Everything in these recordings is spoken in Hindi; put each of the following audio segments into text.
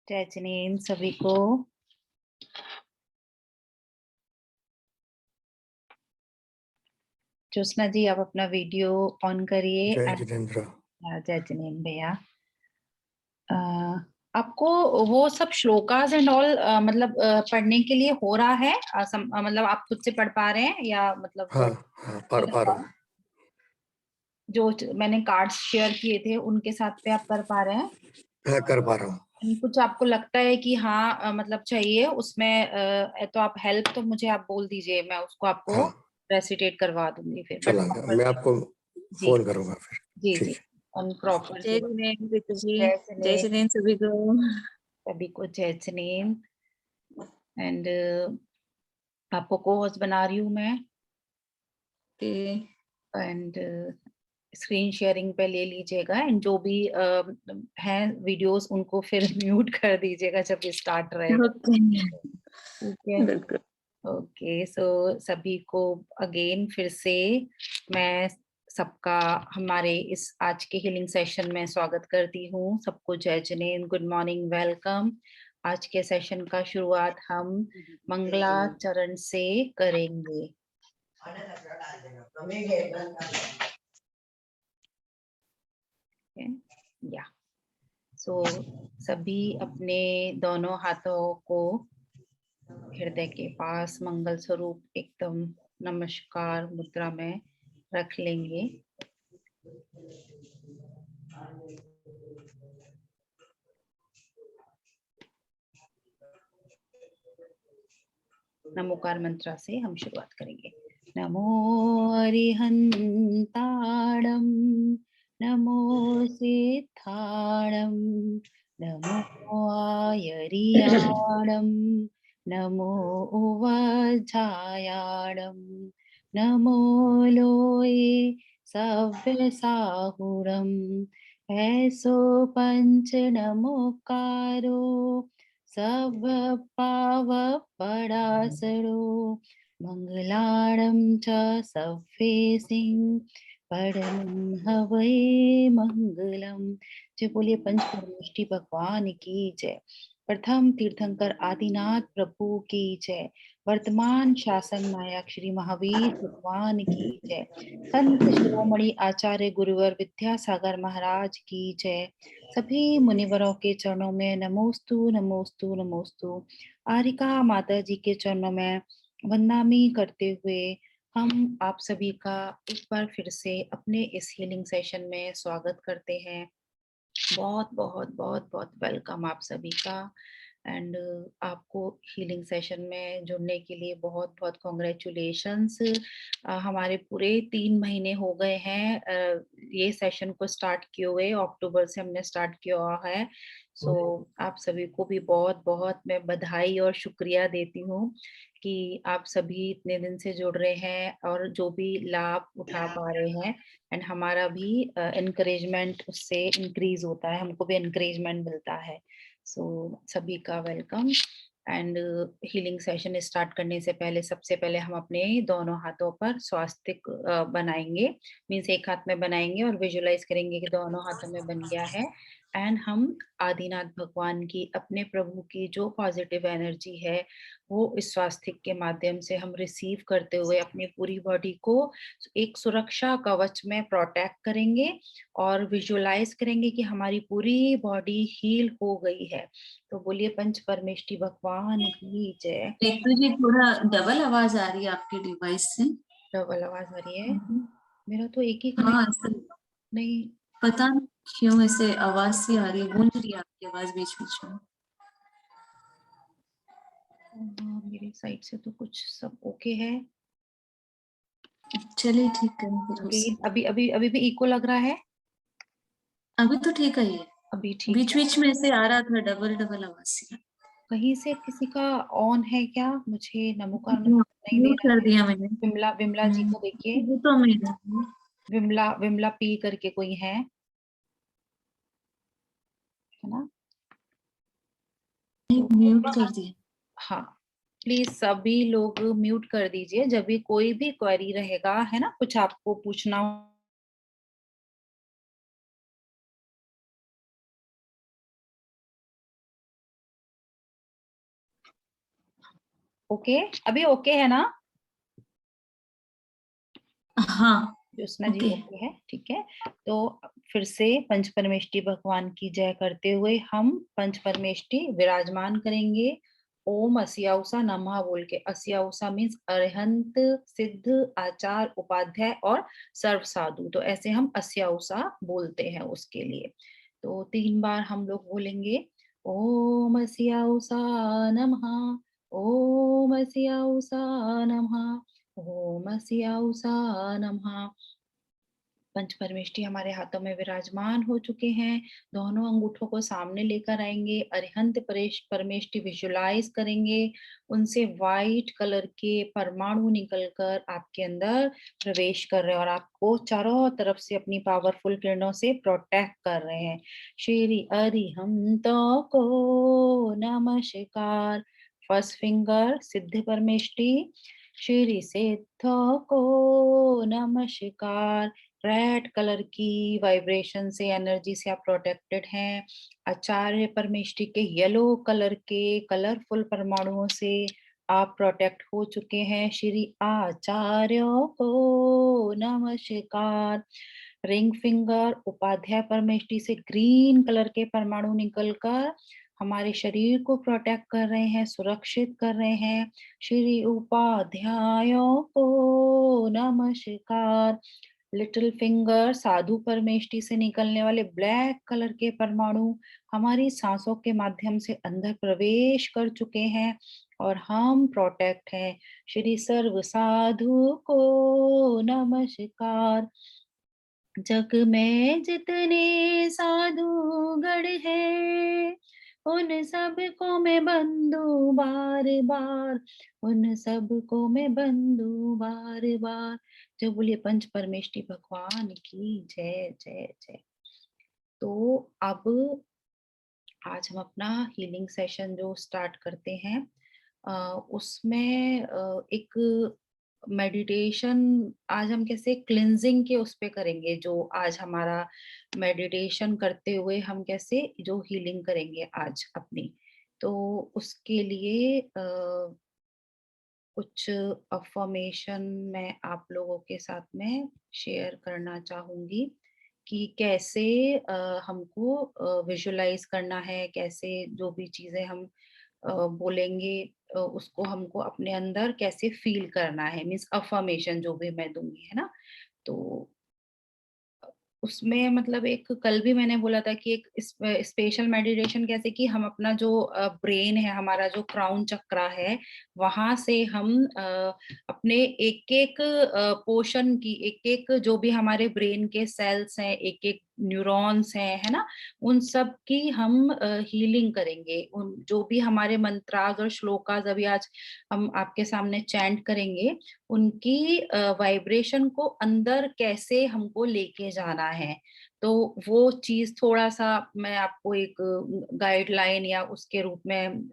जय जिनेंद्र सभी को। ज्योत्सना जी आप अपना वीडियो ऑन करिए। जय जितेंद्र। जय जिनेंद्र भैया। आपको वो सब श्लोकास एंड ऑल मतलब पढ़ने के लिए हो रहा है? मतलब आप खुद से पढ़ पा रहे हैं या मतलब हाँ हाँ पढ़ पा रहा हूँ। जो मैंने कार्ड्स शेयर किए थे उनके साथ पे आप कर पा रहे हैं? हाँ कर पा रहा हूँ। कुछ आपको लगता है कि हाँ मतलब चाहिए उसमें तो आप हेल्प तो मुझे आप बोल दीजिए, मैं उसको आपको हाँ रेसिटेट करवा दूंगी फिर। बट चला गया, मैं आपको जी फोन करूंगा फिर। जी ठीक जी है। ऑन प्रॉपर जय जिनेंद्र ऋतु जी। जय जय जिनेंद्र जिनेंद्र सभी को। सभी को जय जिनेंद्र। एंड आपको को होस्ट बना रही हूँ मैं। एंड स्क्रीन शेयरिंग पे ले लीजिएगा एंड जो भी हैं वीडियोस उनको फिर म्यूट कर दीजिएगा जब स्टार्ट रहेगा। ठीक है। बिल्कुल। ओके सो सभी को अगेन फिर से मैं सबका हमारे इस आज के हीलिंग सेशन में स्वागत करती हूँ। सबको जय जिनेंद्र, गुड मॉर्निंग, वेलकम। आज के सेशन का शुरुआत हम मंगलाचरण से करेंगे। या सो सभी अपने दोनों हाथों को हृदय के पास मंगल स्वरूप एकदम नमस्कार मुद्रा में रख लेंगे। नमोकार मंत्र से हम शुरुआत करेंगे। नमो अरिहंताणं, नमो सिद्धाणं, नमो आयरियाणं, नमो उवज्जायाणं, नमो लोये सव्यसाहुरं, ऐसो पंच नमोकारो सब पाव परासरो मंगलाणं च सव्येसिं परमं हवै मंगलम। जय बोलिए पंच परमेष्टि भगवान की जय। प्रथम तीर्थंकर आदिनाथ प्रभु की जय। वर्तमान शासन नायक श्री महावीर भगवान की जय। संत शिरोमणि आचार्य गुरुवर विद्यासागर महाराज की जय। सभी मुनिवरों के चरणों में नमोस्तु नमोस्तु नमोस्तु। आरिका माता जी के चरणों में वंदनामी करते हुए हम आप सभी का एक बार फिर से अपने इस हीलिंग सेशन में स्वागत करते हैं। बहुत बहुत बहुत बहुत वेलकम आप सभी का। एंड आपको हीलिंग सेशन में जुड़ने के लिए बहुत बहुत कॉन्ग्रेचुलेशंस। हमारे पूरे 3 महीने हो गए हैं ये सेशन को स्टार्ट किए हुए। अक्टूबर से हमने स्टार्ट किया हुआ है। सो आप सभी को भी बहुत बहुत मैं बधाई और शुक्रिया देती हूँ कि आप सभी इतने दिन से जुड़ रहे हैं और जो भी लाभ उठा पा रहे हैं। एंड हमारा भी एनकरेजमेंट उससे इंक्रीज होता है, हमको भी एनकरेजमेंट मिलता है। सो सभी का welcome. And healing session start करने से पहले सबसे पहले हम अपने दोनों हाथों पर स्वास्तिक बनाएंगे। मीन्स एक हाथ में बनाएंगे और विजुलाइज करेंगे कि दोनों हाथों में बन गया है। एंड हम आदिनाथ भगवान की, अपने प्रभु की जो पॉजिटिव एनर्जी है वो इस स्वास्तिक के माध्यम से हम रिसीव करते हुए अपनी पूरी बॉडी को एक सुरक्षा कवच में प्रोटेक्ट करेंगे और विजुलाइज करेंगे कि हमारी पूरी बॉडी हील हो गई है। तो बोलिए पंच परमेष्टि भगवान की जय। ऋतु जी थोड़ा डबल आवाज आ रही है आपके डिवाइस से। डबल आवाज आ रही है? मेरा तो एक ही हाँ कनेक्ट नहीं। पता नहीं क्यों ऐसे आवाज सी आ रही है, गूंज रही है आपकी आवाज बीच बीच में। हाँ मेरी साइड से तो कुछ सब ओके है। चलिए ठीक है फिर अभी अभी अभी अभी भी इको लग रहा है? अभी तो ठीक है ये। अभी ठीक बीच है। बीच में ऐसे आ रहा था डबल डबल आवाज सी। कहीं से किसी का ऑन है क्या? मुझे नमोकार में नहीं दे म्यूट रहा कर है। दिया मैंने। विमला विमला जी को देखिए। वो तो मेरा विमला विमला पी करके कोई है ना? म्यूट कर दिया। हाँ प्लीज सभी लोग म्यूट कर दीजिए जब भी कोई भी क्वेरी रहेगा, है ना, कुछ आपको पूछना हो ओके, अभी ओके है ना? हाँ, ज्योत्सना जी ओके। ओके है, ठीक है। तो फिर से पंच परमेष्टि भगवान की जय करते हुए हम पंच परमेष्टि विराजमान करेंगे। ओम अस्याउसा नमः बोल के, अस्याउसा मीन्स अरिहंत, सिद्ध, आचार, उपाध्याय और सर्व साधु। तो ऐसे हम अस्याउसा बोलते हैं उसके लिए। तो 3 बार हम लोग बोलेंगे, ओम अस्याउसा नमः, ओम अस्याउसा नमः, ओम अस्याउसा नमः। पंच परमेष्टि हमारे हाथों में विराजमान हो चुके हैं। दोनों अंगूठों को सामने लेकर आएंगे, अरिहंत परमेष्टि विजुलाइज करेंगे। उनसे वाइट कलर के परमाणु निकलकर आपके अंदर प्रवेश कर रहे हैं और आपको चारों तरफ से अपनी पावरफुल किरणों से प्रोटेक्ट कर रहे हैं। श्री अरिहंतों को नमस्कार। फर्स्ट फिंगर सिद्ध परमेष्टि। श्री सिद्धों को नमस्कार। रेड कलर की वाइब्रेशन से, एनर्जी से आप प्रोटेक्टेड हैं। आचार्य परमेष्टि के येलो कलर के कलरफुल परमाणुओं से आप प्रोटेक्ट हो चुके हैं। श्री आचार्यों को नमस्कार। रिंग फिंगर उपाध्याय परमेष्टि से ग्रीन कलर के परमाणु निकलकर हमारे शरीर को प्रोटेक्ट कर रहे हैं, सुरक्षित कर रहे हैं। श्री उपाध्यायों को नमस्कार। लिटिल फिंगर साधु परमेष्टि से निकलने वाले ब्लैक कलर के परमाणु हमारी सांसों के माध्यम से अंदर प्रवेश कर चुके हैं और हम प्रोटेक्ट हैं। श्री सर्व साधु को नमस्कार। जग में जितने साधुगण हैं उन सबको मैं बंदू बार बार, उन सबको मैं बंदू बार बार। जो बोलिए पंच परमेष्टि भगवान की जय जय जय। तो अब आज हम अपना हीलिंग सेशन जो स्टार्ट करते हैं उसमें एक मेडिटेशन आज हम कैसे क्लिंजिंग के उस पे करेंगे। जो आज हमारा मेडिटेशन करते हुए हम कैसे जो हीलिंग करेंगे आज अपनी, तो उसके लिए कुछ अफर्मेशन मैं आप लोगों के साथ में शेयर करना चाहूंगी कि कैसे हमको विजुलाइज करना है, कैसे जो भी चीजें हम बोलेंगे उसको हमको अपने अंदर कैसे फील करना है। मीन्स अफर्मेशन जो भी मैं दूंगी, है ना। तो उसमें मतलब एक कल भी मैंने बोला था कि एक स्पेशल मेडिटेशन कैसे कि हम अपना जो ब्रेन है, हमारा जो क्राउन चक्रा है, वहां से हम अपने एक एक पोर्शन की, एक एक जो भी हमारे ब्रेन के सेल्स हैं, एक एक न्यूरॉन्स हैं, है ना, उन सब की हम हीलिंग करेंगे। उन जो भी हमारे मंत्राज और श्लोकाज अभी आज हम आपके सामने चैंट करेंगे, उनकी वाइब्रेशन को अंदर कैसे हमको लेके जाना है। तो वो चीज थोड़ा सा मैं आपको एक गाइडलाइन या उसके रूप में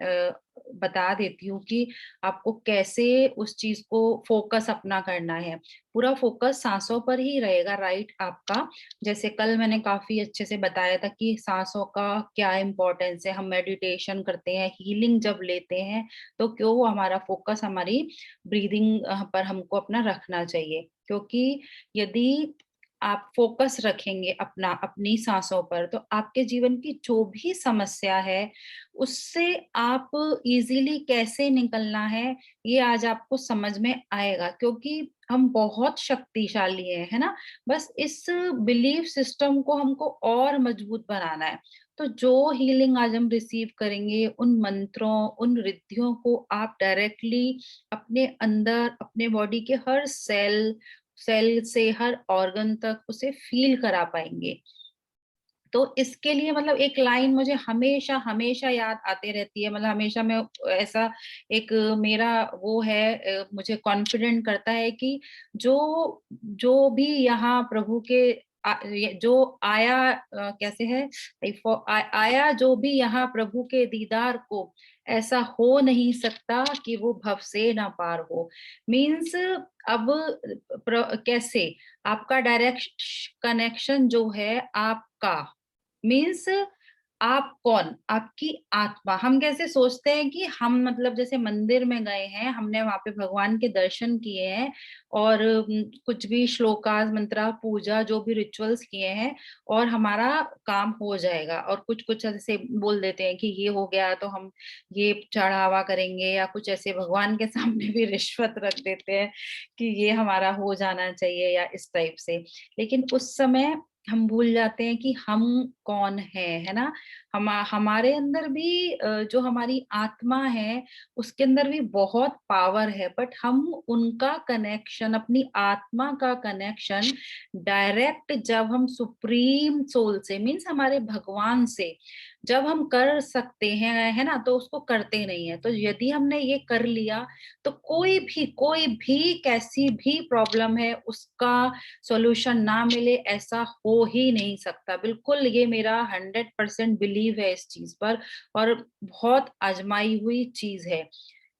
बता देती हूँ कि आपको कैसे उस चीज को फोकस अपना करना है। पूरा फोकस सांसों पर ही रहेगा, राइट आपका। जैसे कल मैंने काफी अच्छे से बताया था कि सांसों का क्या इम्पोर्टेंस है। हम मेडिटेशन करते हैं, हीलिंग जब लेते हैं, तो क्यों वो हमारा फोकस हमारी ब्रीदिंग पर हमको अपना रखना चाहिए। क्योंकि यदि आप फोकस रखेंगे अपना अपनी सांसों पर, तो आपके जीवन की जो भी समस्या है उससे आप इजीली कैसे निकलना है, ये आज आपको समझ में आएगा। क्योंकि हम बहुत शक्तिशाली हैं, है ना। बस इस बिलीफ सिस्टम को हमको और मजबूत बनाना है। तो जो हीलिंग आज हम रिसीव करेंगे, उन मंत्रों, उन रिद्धियों को आप डायरेक्टली अपने अंदर, अपने बॉडी के हर सेल सेल से हर ऑर्गन तक उसे फील करा पाएंगे। तो इसके लिए मतलब एक लाइन मुझे हमेशा हमेशा याद आते रहती है। मतलब हमेशा मैं ऐसा एक मेरा वो है, मुझे कॉन्फिडेंट करता है कि जो जो भी यहाँ प्रभु के जो आया, कैसे है, आया जो भी यहाँ प्रभु के दीदार को, ऐसा हो नहीं सकता कि वो भव से ना पार हो। मीन्स अब कैसे आपका डायरेक्ट कनेक्शन जो है आपका, मीन्स आप कौन? आपकी आत्मा। हम कैसे सोचते हैं कि हम मतलब जैसे मंदिर में गए हैं, हमने वहां पे भगवान के दर्शन किए हैं और कुछ भी श्लोकास मंत्रा पूजा जो भी रिचुअल्स किए हैं और हमारा काम हो जाएगा, और कुछ कुछ ऐसे बोल देते हैं कि ये हो गया तो हम ये चढ़ावा करेंगे, या कुछ ऐसे भगवान के सामने भी रिश्वत रख देते हैं कि ये हमारा हो जाना चाहिए या इस टाइप से। लेकिन उस समय हम भूल जाते हैं कि हम कौन है ना? हमारे अंदर भी जो हमारी आत्मा है उसके अंदर भी बहुत पावर है, बट हम उनका कनेक्शन, अपनी आत्मा का कनेक्शन डायरेक्ट जब हम सुप्रीम सोल से, मीन्स हमारे भगवान से जब हम कर सकते हैं, है ना, तो उसको करते नहीं है। तो यदि हमने ये कर लिया तो कोई भी कैसी भी प्रॉब्लम है उसका सॉल्यूशन ना मिले ऐसा हो ही नहीं सकता। बिल्कुल, ये मेरा 100% बिलीव है इस चीज पर, और बहुत आजमाई हुई चीज है,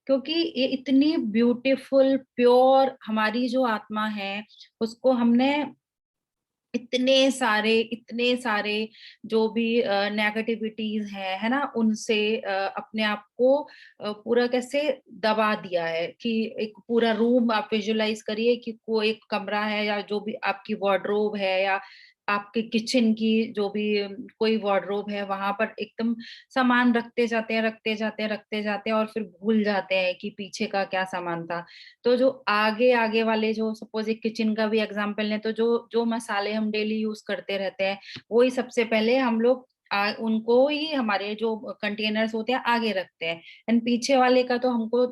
क्योंकि ये इतनी ब्यूटीफुल प्योर हमारी जो आत्मा है उसको हमने इतने सारे जो भी नेगेटिविटीज है ना, उनसे अपने आप को पूरा कैसे दबा दिया है कि एक पूरा रूम आप विजुलाइज करिए कि कोई एक कमरा है, या जो भी आपकी वार्डरोब है, या आपके किचन की जो भी कोई वार्डरोब है, वहां पर एकदम सामान रखते जाते हैं और फिर भूल जाते हैं कि पीछे का क्या सामान था। तो जो आगे आगे वाले, जो सपोज एक किचन का भी एग्जांपल लें, तो जो जो मसाले हम डेली यूज करते रहते हैं वही सबसे पहले हम लोग उनको ही हमारे जो कंटेनर्स होते हैं आगे रखते हैं, एंड पीछे वाले का तो हमको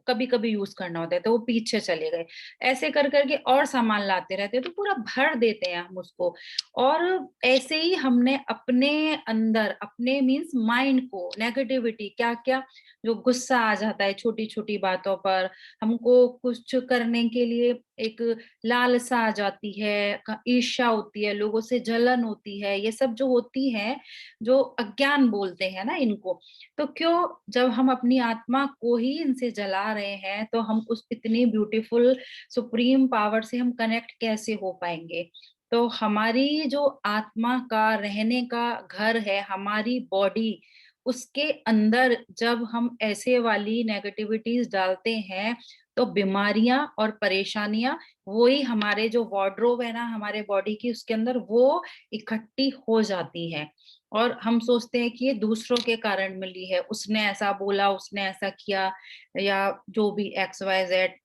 कभी कभी यूज करना होता है तो वो पीछे चले गए। ऐसे कर करके और सामान लाते रहते हैं तो पूरा भर देते हैं हम उसको। और ऐसे ही हमने अपने अंदर, अपने मीन्स माइंड को, नेगेटिविटी क्या क्या, जो गुस्सा आ जाता है छोटी छोटी बातों पर, हमको कुछ करने के लिए एक लालसा आ जाती है, ईर्ष्या होती है, लोगों से जलन होती है, ये सब जो होती है, जो अज्ञान बोलते हैं ना इनको। तो क्यों, जब हम अपनी आत्मा को ही इनसे जला रहे हैं तो हम उस इतनी ब्यूटीफुल सुप्रीम पावर से हम कनेक्ट कैसे हो पाएंगे? तो हमारी जो आत्मा का रहने का घर है, हमारी बॉडी, उसके अंदर जब हम ऐसे वाली नेगेटिविटीज डालते हैं तो बीमारियां और परेशानियां, वही हमारे जो वार्डरोब है ना हमारे बॉडी की, उसके अंदर वो इकट्ठी हो जाती है। और हम सोचते हैं कि ये दूसरों के कारण मिली है, उसने ऐसा बोला, उसने ऐसा किया, या जो भी एक्स वाई जेड,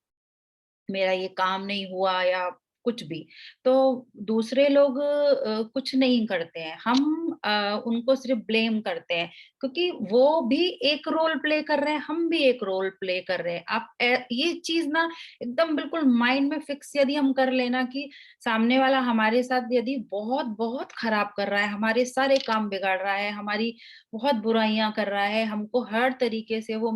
मेरा ये काम नहीं हुआ, या कुछ भी। तो दूसरे लोग कुछ नहीं करते हैं, हम उनको सिर्फ ब्लेम करते हैं, क्योंकि वो भी एक रोल प्ले कर रहे हैं, हम भी एक रोल प्ले कर रहे हैं। आप ये चीज ना एकदम बिल्कुल माइंड में फिक्स यदि हम कर लेना कि सामने वाला हमारे साथ यदि बहुत बहुत खराब कर रहा है, हमारे सारे काम बिगाड़ रहा है, हमारी बहुत बुराइयां कर रहा है, हमको हर तरीके से वो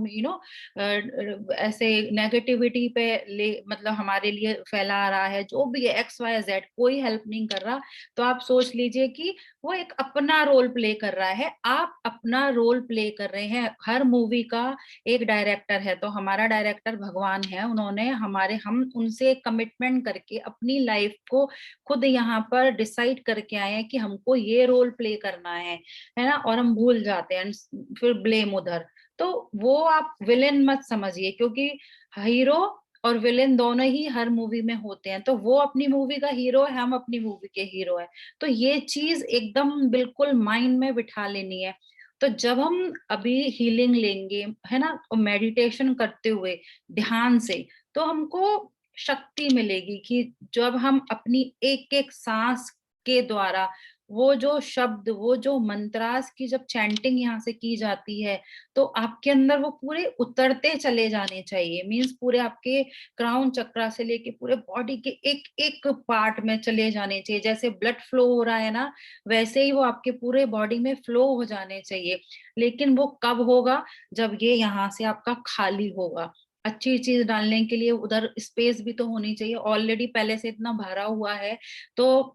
ऐसे नेगेटिविटी पे ले, मतलब हमारे लिए फैला रहा है, जो भी एक्स वाई जेड, कोई हेल्प नहीं कर रहा, तो आप सोच लीजिए कि वो एक अपना रोल प्ले कर रहा है, आप अपना रोल प्ले कर रहे हैं। हर मूवी का एक डायरेक्टर है, तो हमारा डायरेक्टर भगवान है, उन्होंने हम उनसे कमिटमेंट करके अपनी लाइफ को खुद यहाँ पर डिसाइड करके आए हैं कि हमको ये रोल प्ले करना है ना, और हम भूल जाते हैं, फिर ब्लेम उधर। तो वो आप विलेन मत समझिए, क्योंकि हीरो और विलेन दोनों ही हर मूवी में होते हैं, तो वो अपनी मूवी का हीरो है, हम अपनी मूवी के हीरो है। तो ये चीज एकदम बिल्कुल माइंड में बिठा लेनी है। तो जब हम अभी हीलिंग लेंगे, है ना, और मेडिटेशन करते हुए ध्यान से, तो हमको शक्ति मिलेगी कि जब हम अपनी एक एक सांस के द्वारा, वो जो शब्द, वो जो मंत्रास की जब चैंटिंग यहाँ से की जाती है, तो आपके अंदर वो पूरे उतरते चले जाने चाहिए, मीन्स पूरे आपके क्राउन चक्रा से लेके पूरे बॉडी के एक एक पार्ट में चले जाने चाहिए। जैसे ब्लड फ्लो हो रहा है ना, वैसे ही वो आपके पूरे बॉडी में फ्लो हो जाने चाहिए। लेकिन वो कब होगा? जब ये यहाँ से आपका खाली होगा। अच्छी चीज डालने के लिए उधर स्पेस भी तो होनी चाहिए, ऑलरेडी पहले से इतना भरा हुआ है, तो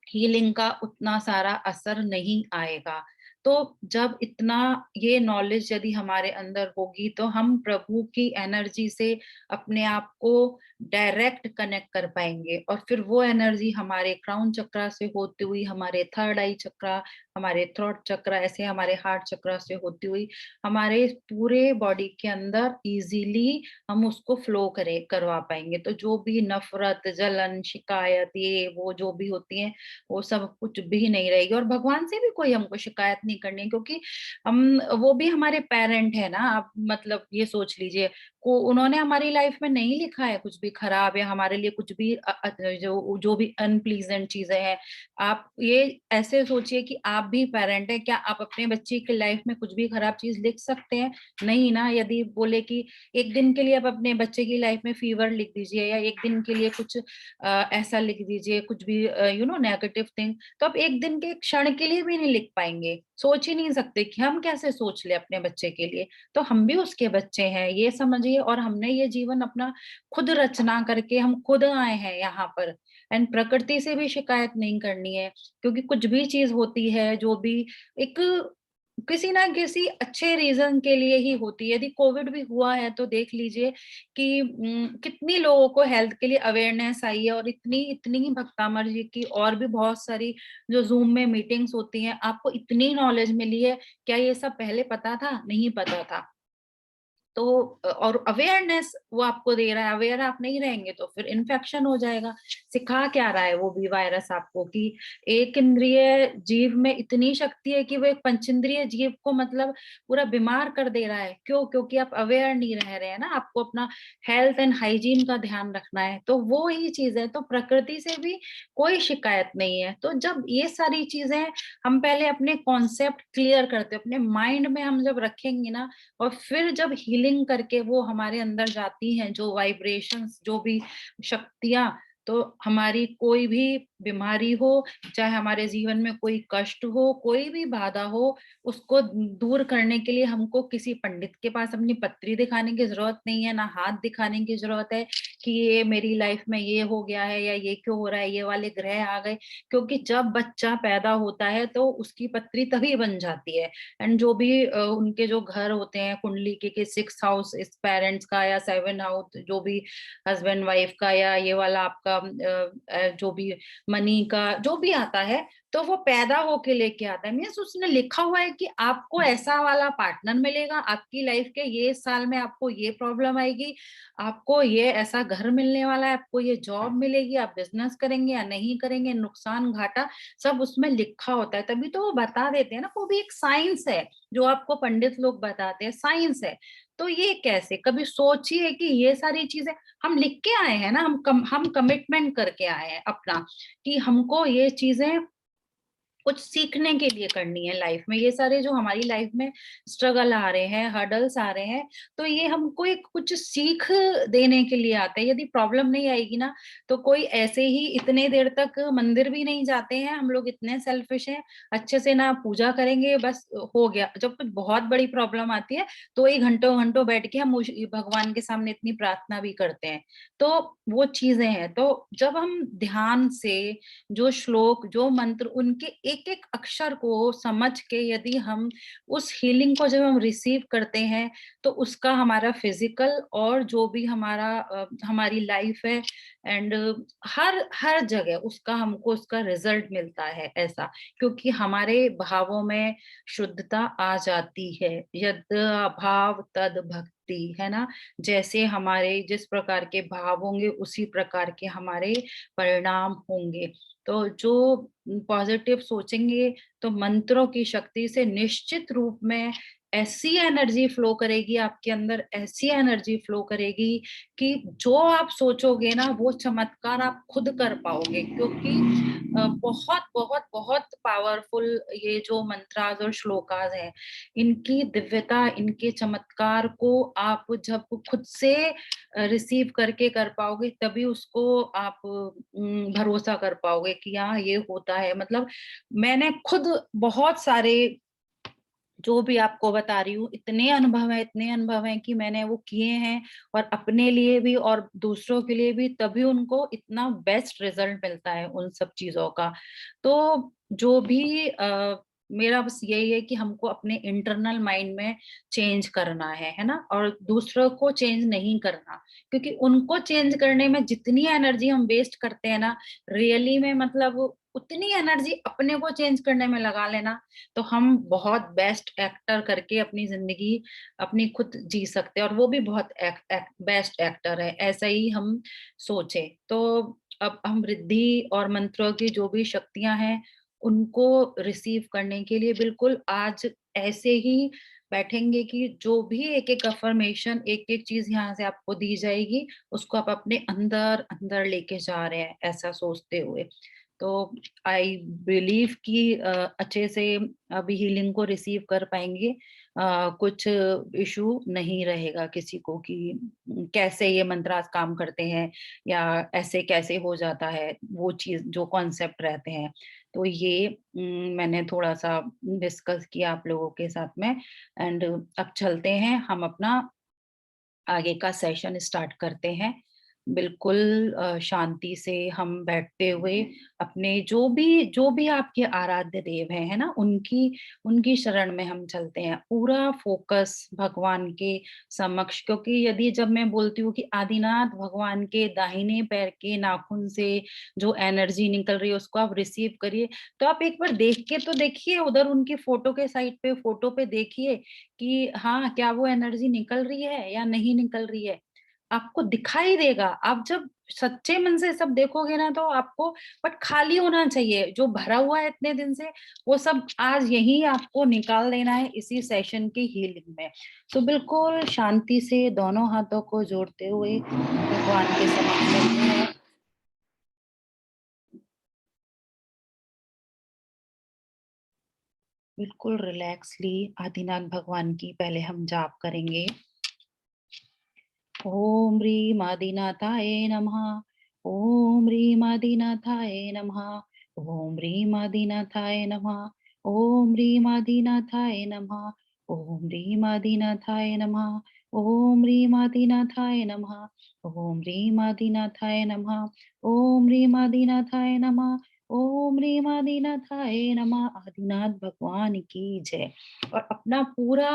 हीलिंग का उतना सारा असर नहीं आएगा। तो जब इतना ये नॉलेज यदि हमारे अंदर होगी, तो हम प्रभु की एनर्जी से अपने आप को डायरेक्ट कनेक्ट कर पाएंगे, और फिर वो एनर्जी हमारे क्राउन चक्रा से होती हुई हमारे थर्ड आई चक्रा, हमारे थ्रोट चक्रा, ऐसे हमारे हार्ट चक्रा से होती हुई हमारे पूरे बॉडी के अंदर इजीली हम उसको फ्लो करवा पाएंगे। तो जो भी नफरत, जलन, शिकायत, ये वो जो भी होती है, वो सब कुछ भी नहीं रहेगी। और भगवान से भी कोई हमको शिकायत नहीं करनी है, क्योंकि हम, वो भी हमारे पेरेंट है ना। आप मतलब ये सोच लीजिए, को उन्होंने हमारी लाइफ में नहीं लिखा है कुछ भी खराब या हमारे लिए कुछ भी जो जो भी अनप्लीजेंट चीजें हैं। आप ये ऐसे सोचिए कि आप भी पेरेंट है, क्या आप अपने बच्चे की लाइफ में कुछ भी खराब चीज लिख सकते हैं? नहीं ना। यदि बोले कि एक दिन के लिए आप अपने बच्चे की लाइफ में फीवर लिख दीजिए, या एक दिन के लिए कुछ ऐसा लिख दीजिए, कुछ भी नेगेटिव थिंग, तो आप एक दिन के क्षण के लिए भी नहीं लिख पाएंगे। सोच ही नहीं सकते कि हम कैसे सोच ले अपने बच्चे के लिए। तो हम भी उसके बच्चे हैं, ये समझिए। और हमने ये जीवन अपना खुद रचना करके हम खुद आए हैं यहाँ पर। एंड प्रकृति से भी शिकायत नहीं करनी है, क्योंकि कुछ भी चीज होती है जो भी एक किसी ना किसी अच्छे रीजन के लिए ही होती है। यदि कोविड भी हुआ है तो देख लीजिए कि कितनी लोगों को हेल्थ के लिए अवेयरनेस आई है, और इतनी इतनी भक्तामर जी की और भी बहुत सारी जो जूम में मीटिंग्स होती हैं, आपको इतनी नॉलेज मिली है। क्या ये सब पहले पता था? नहीं पता था। तो और अवेयरनेस वो आपको दे रहा है। अवेयर आप नहीं रहेंगे तो फिर इन्फेक्शन हो जाएगा। सिखा क्या रहा है वो भी वायरस आपको कि एक इंद्रिय जीव में इतनी शक्ति है कि वो एक पंचेंद्रिय जीव को मतलब पूरा बीमार कर दे रहा है। क्यों? क्योंकि आप अवेयर नहीं रह रहे हैं ना। आपको अपना हेल्थ एंड हाइजीन का ध्यान रखना है। तो वो ही चीज है। तो प्रकृति से भी कोई शिकायत नहीं है। तो जब ये सारी चीजें हम पहले अपने कॉन्सेप्ट क्लियर करते हैं, अपने माइंड में हम जब रखेंगे ना, और फिर जब हीलिंग करके वो हमारे अंदर जाती हैं, जो वाइब्रेशंस, जो भी शक्तियां, तो हमारी कोई भी बीमारी हो, चाहे हमारे जीवन में कोई कष्ट हो, कोई भी बाधा हो, उसको दूर करने के लिए हमको किसी पंडित के पास अपनी पत्री दिखाने की जरूरत नहीं है, ना हाथ दिखाने की जरूरत है कि ये मेरी लाइफ में ये हो गया है या ये क्यों हो रहा है, ये वाले ग्रह आ गए। क्योंकि जब बच्चा पैदा होता है तो उसकी पत्री तभी बन जाती है। एंड जो भी उनके जो घर होते हैं कुंडली के 6 हाउस इस पेरेंट्स का, या 7 हाउस जो भी हस्बैंड वाइफ का, या ये वाला आपका जो भी मनी का जो भी आता है, तो वो पैदा होके लेके आता है। मीन्स उसने लिखा हुआ है कि आपको ऐसा वाला पार्टनर मिलेगा, आपकी लाइफ के ये साल में आपको ये प्रॉब्लम आएगी, आपको ये ऐसा घर मिलने वाला है, आपको ये जॉब मिलेगी, आप बिजनेस करेंगे या नहीं करेंगे, नुकसान घाटा सब उसमें लिखा होता है। तभी तो वो बता देते हैं ना। वो भी एक साइंस है जो आपको पंडित लोग बताते हैं, साइंस है। तो ये कैसे, कभी सोचिए कि ये सारी चीजें हम लिख के आए हैं ना। हम कमिटमेंट करके आए हैं अपना कि हमको ये चीजें कुछ सीखने के लिए करनी है लाइफ में। ये सारे जो हमारी लाइफ में स्ट्रगल आ रहे हैं, हर्डल्स आ रहे हैं, तो ये हमको एक कुछ सीख देने के लिए आते हैं। यदि प्रॉब्लम नहीं आएगी ना, तो कोई ऐसे ही इतने देर तक मंदिर भी नहीं जाते हैं। हम लोग इतने सेल्फिश हैं, अच्छे से ना पूजा करेंगे, बस हो गया। जब कुछ बहुत बड़ी प्रॉब्लम आती है तो ये घंटों घंटों बैठ के हम भगवान के सामने इतनी प्रार्थना भी करते हैं। तो वो चीजें हैं। तो जब हम ध्यान से जो श्लोक, जो मंत्र, उनके एक एक अक्षर को समझ के यदि हम उस हीलिंग को जब हम रिसीव करते हैं, तो उसका हमारा फिजिकल और जो भी हमारी लाइफ है, एंड हर हर जगह उसका हमको उसका रिजल्ट मिलता है ऐसा। क्योंकि हमारे भावों में शुद्धता आ जाती है। यद भाव तद भक्ति, है ना। जैसे हमारे जिस प्रकार के भाव होंगे उसी प्रकार के हमारे परिणाम होंगे। तो जो पॉजिटिव सोचेंगे तो मंत्रों की शक्ति से निश्चित रूप में ऐसी एनर्जी फ्लो करेगी आपके अंदर, ऐसी एनर्जी फ्लो करेगी कि जो आप सोचोगे ना वो चमत्कार आप खुद कर पाओगे। क्योंकि बहुत बहुत बहुत पावरफुल ये जो मंत्रास और श्लोकास हैं, इनकी दिव्यता, इनके चमत्कार को आप जब खुद से रिसीव करके कर पाओगे, तभी उसको आप भरोसा कर पाओगे कि हाँ ये होता है। मतलब मैंने खुद बहुत सारे जो भी आपको बता रही हूँ, इतने अनुभव है, इतने अनुभव है कि मैंने वो किए हैं, और अपने लिए भी और दूसरों के लिए भी, तभी उनको इतना बेस्ट रिजल्ट मिलता है उन सब चीजों का। तो जो भी मेरा बस यही है कि हमको अपने इंटरनल माइंड में चेंज करना है ना, और दूसरों को चेंज नहीं करना, क्योंकि उनको चेंज करने में जितनी एनर्जी हम वेस्ट करते हैं ना, रियली में मतलब उतनी एनर्जी अपने को चेंज करने में लगा लेना, तो हम बहुत बेस्ट एक्टर करके अपनी जिंदगी अपनी खुद जी सकते हैं, और वो भी बहुत बेस्ट एक्टर है, ऐसा ही हम सोचे। तो अब हम रिद्धि और मंत्रों की जो भी शक्तियां हैं उनको रिसीव करने के लिए बिल्कुल आज ऐसे ही बैठेंगे कि जो भी एक एक अफर्मेशन, एक एक चीज यहाँ से आपको दी जाएगी, उसको आप अपने अंदर अंदर लेके जा रहे हैं, ऐसा सोचते हुए। तो आई बिलीव कि अच्छे से अभी हीलिंग को रिसीव कर पाएंगे। कुछ इशू नहीं रहेगा किसी को कि कैसे ये मंत्रास काम करते हैं, या ऐसे कैसे हो जाता है, वो चीज जो कॉन्सेप्ट रहते हैं। तो ये मैंने थोड़ा सा डिस्कस किया आप लोगों के साथ में। एंड अब चलते हैं, हम अपना आगे का सेशन स्टार्ट करते हैं। बिल्कुल शांति से हम बैठते हुए अपने जो भी आपके आराध्य देव हैं, है ना, उनकी उनकी शरण में हम चलते हैं, पूरा फोकस भगवान के समक्ष। क्योंकि यदि जब मैं बोलती हूँ कि आदिनाथ भगवान के दाहिने पैर के नाखून से जो एनर्जी निकल रही है उसको आप रिसीव करिए, तो आप एक बार देख के तो देखिए, उधर उनकी फोटो के साइड पे, फोटो पे देखिए कि हाँ, क्या वो एनर्जी निकल रही है या नहीं निकल रही है। आपको दिखाई देगा। आप जब सच्चे मन से सब देखोगे ना, तो आपको बट खाली होना चाहिए, जो भरा हुआ है इतने दिन से वो सब आज यही आपको निकाल देना है इसी सेशन की हीलिंग में। तो बिल्कुल शांति से दोनों हाथों को जोड़ते हुए भगवान के समक्ष बैठे हैं। बिल्कुल रिलैक्सली आदिनाथ भगवान की पहले हम जाप करेंगे। ओम ह्रीं आदिनाथाय नमः। ओम ह्रीं आदिनाथाय नमः। ओम ह्रीं आदिनाथाय नमः। ओम ह्रीं आदिनाथाय नमः। ओम ह्रीं आदिनाथाय नमः। ओम ह्रीं आदिनाथाय नमः। ओम ह्रीं आदिनाथाय नमः। ओम ह्रीं आदिनाथाय नमः। ओम ह्रीं आदिनाथाय नमः। आदिनाथ भगवान की जय। और अपना पूरा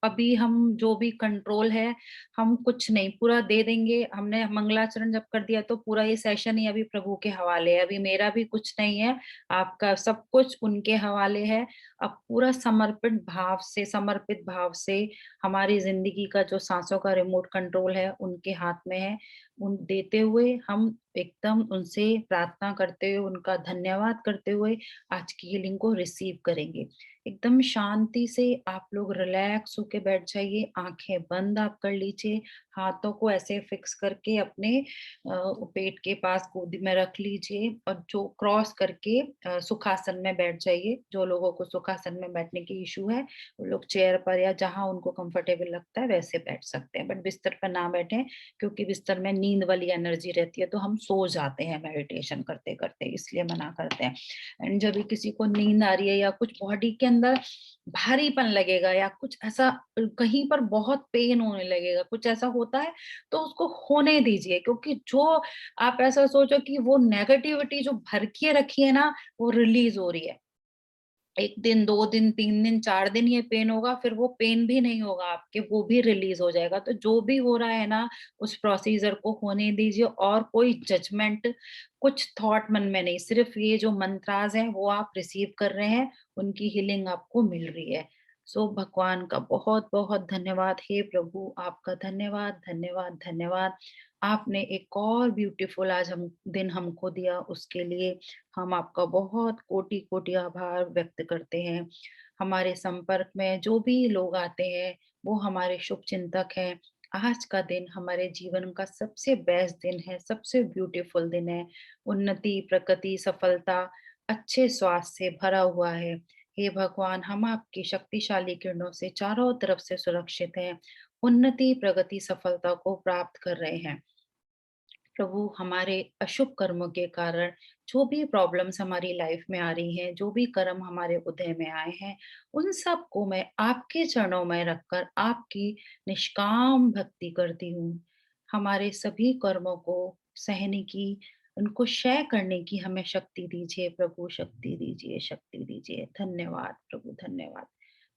अभी हम जो भी कंट्रोल है, हम कुछ नहीं, पूरा दे देंगे। हमने मंगलाचरण जब कर दिया तो पूरा ये सेशन ही अभी प्रभु के हवाले है, अभी मेरा भी कुछ नहीं है, आपका सब कुछ उनके हवाले है। अब पूरा समर्पित भाव से हमारी जिंदगी का जो सांसों का रिमोट कंट्रोल है उनके हाथ में है। उन देते हुए हम एकदम उनसे प्रार्थना करते हुए, उनका धन्यवाद करते हुए आज की हीलिंग को रिसीव करेंगे। एकदम शांति से आप लोग रिलैक्स होके बैठ जाइए, आंखें बंद आप कर लीजिए, हाथों को ऐसे फिक्स करके अपने पेट के पास गोदी में रख लीजिए, और जो क्रॉस करके सुखासन में बैठ जाइए। जो लोगों को सुखासन में बैठने की इशू है वो लोग चेयर पर या जहां उनको कंफर्टेबल लगता है वैसे बैठ सकते हैं, बट बिस्तर पर ना बैठे, क्योंकि बिस्तर में नींद वाली एनर्जी रहती है, तो हम सो जाते हैं मेडिटेशन करते करते, इसलिए मना करते हैं। एंड जब भी किसी को नींद आ रही है या कुछ बॉडी के अंदर भारीपन लगेगा या कुछ ऐसा, कहीं पर बहुत पेन होने लगेगा, कुछ ऐसा होता है, तो उसको होने दीजिए। क्योंकि जो आप ऐसा सोचो कि वो नेगेटिविटी जो भर के रखी है ना, वो रिलीज हो रही है। 1 दिन, 2 दिन, 3 दिन, 4 दिन ये पेन होगा, फिर वो पेन भी नहीं होगा आपके, वो भी रिलीज़ हो जाएगा। तो जो भी हो रहा है ना, उस प्रोसीजर को होने दीजिए, और कोई जजमेंट, कुछ थॉट मन में नहीं, सिर्फ़ ये जो मंत्रास हैं, वो आप रिसीव कर रहे हैं, उनकी हीलिंग आपको मिल रही है। सो भगवान का बहुत-बहुत धन्यवाद। हे प्रभु, आपका धन्यवाद, धन्यवाद, धन्यवाद। आपने एक और ब्यूटीफुल आज हम दिन हमको दिया, उसके लिए हम आपका बहुत कोटि-कोटि आभार व्यक्त करते हैं। हमारे संपर्क में जो भी लोग आते हैं, वो हमारे शुभचिंतक हैं। आज का दिन हमारे जीवन का सबसे बेस्ट दिन है, सबसे ब्यूटीफुल दिन है। उन्नति, प्रगति, सफलता, अच्छे स्वास्थ्य से भरा हुआ है। हे भगवान, हम आपकी शक्तिशाली किरणों से चारों तरफ से सुरक्षित हैं। उन्नति, प्रगति, सफलता को प्राप्त कर रहे हैं। प्रभु, हमारे अशुभ कर्मों के कारण जो भी प्रॉब्लम्स हमारी लाइफ में आ रही हैं, जो भी कर्म हमारे उदय में आए हैं, उन सब को मैं आपके चरणों में रखकर आपकी निष्काम भक्ति करती हूँ। हमारे सभी कर्मों को सहने की उनको शेयर करने की हमें शक्ति दीजिए प्रभु, शक्ति दीजिए, शक्ति दीजिए। धन्यवाद प्रभु, धन्यवाद।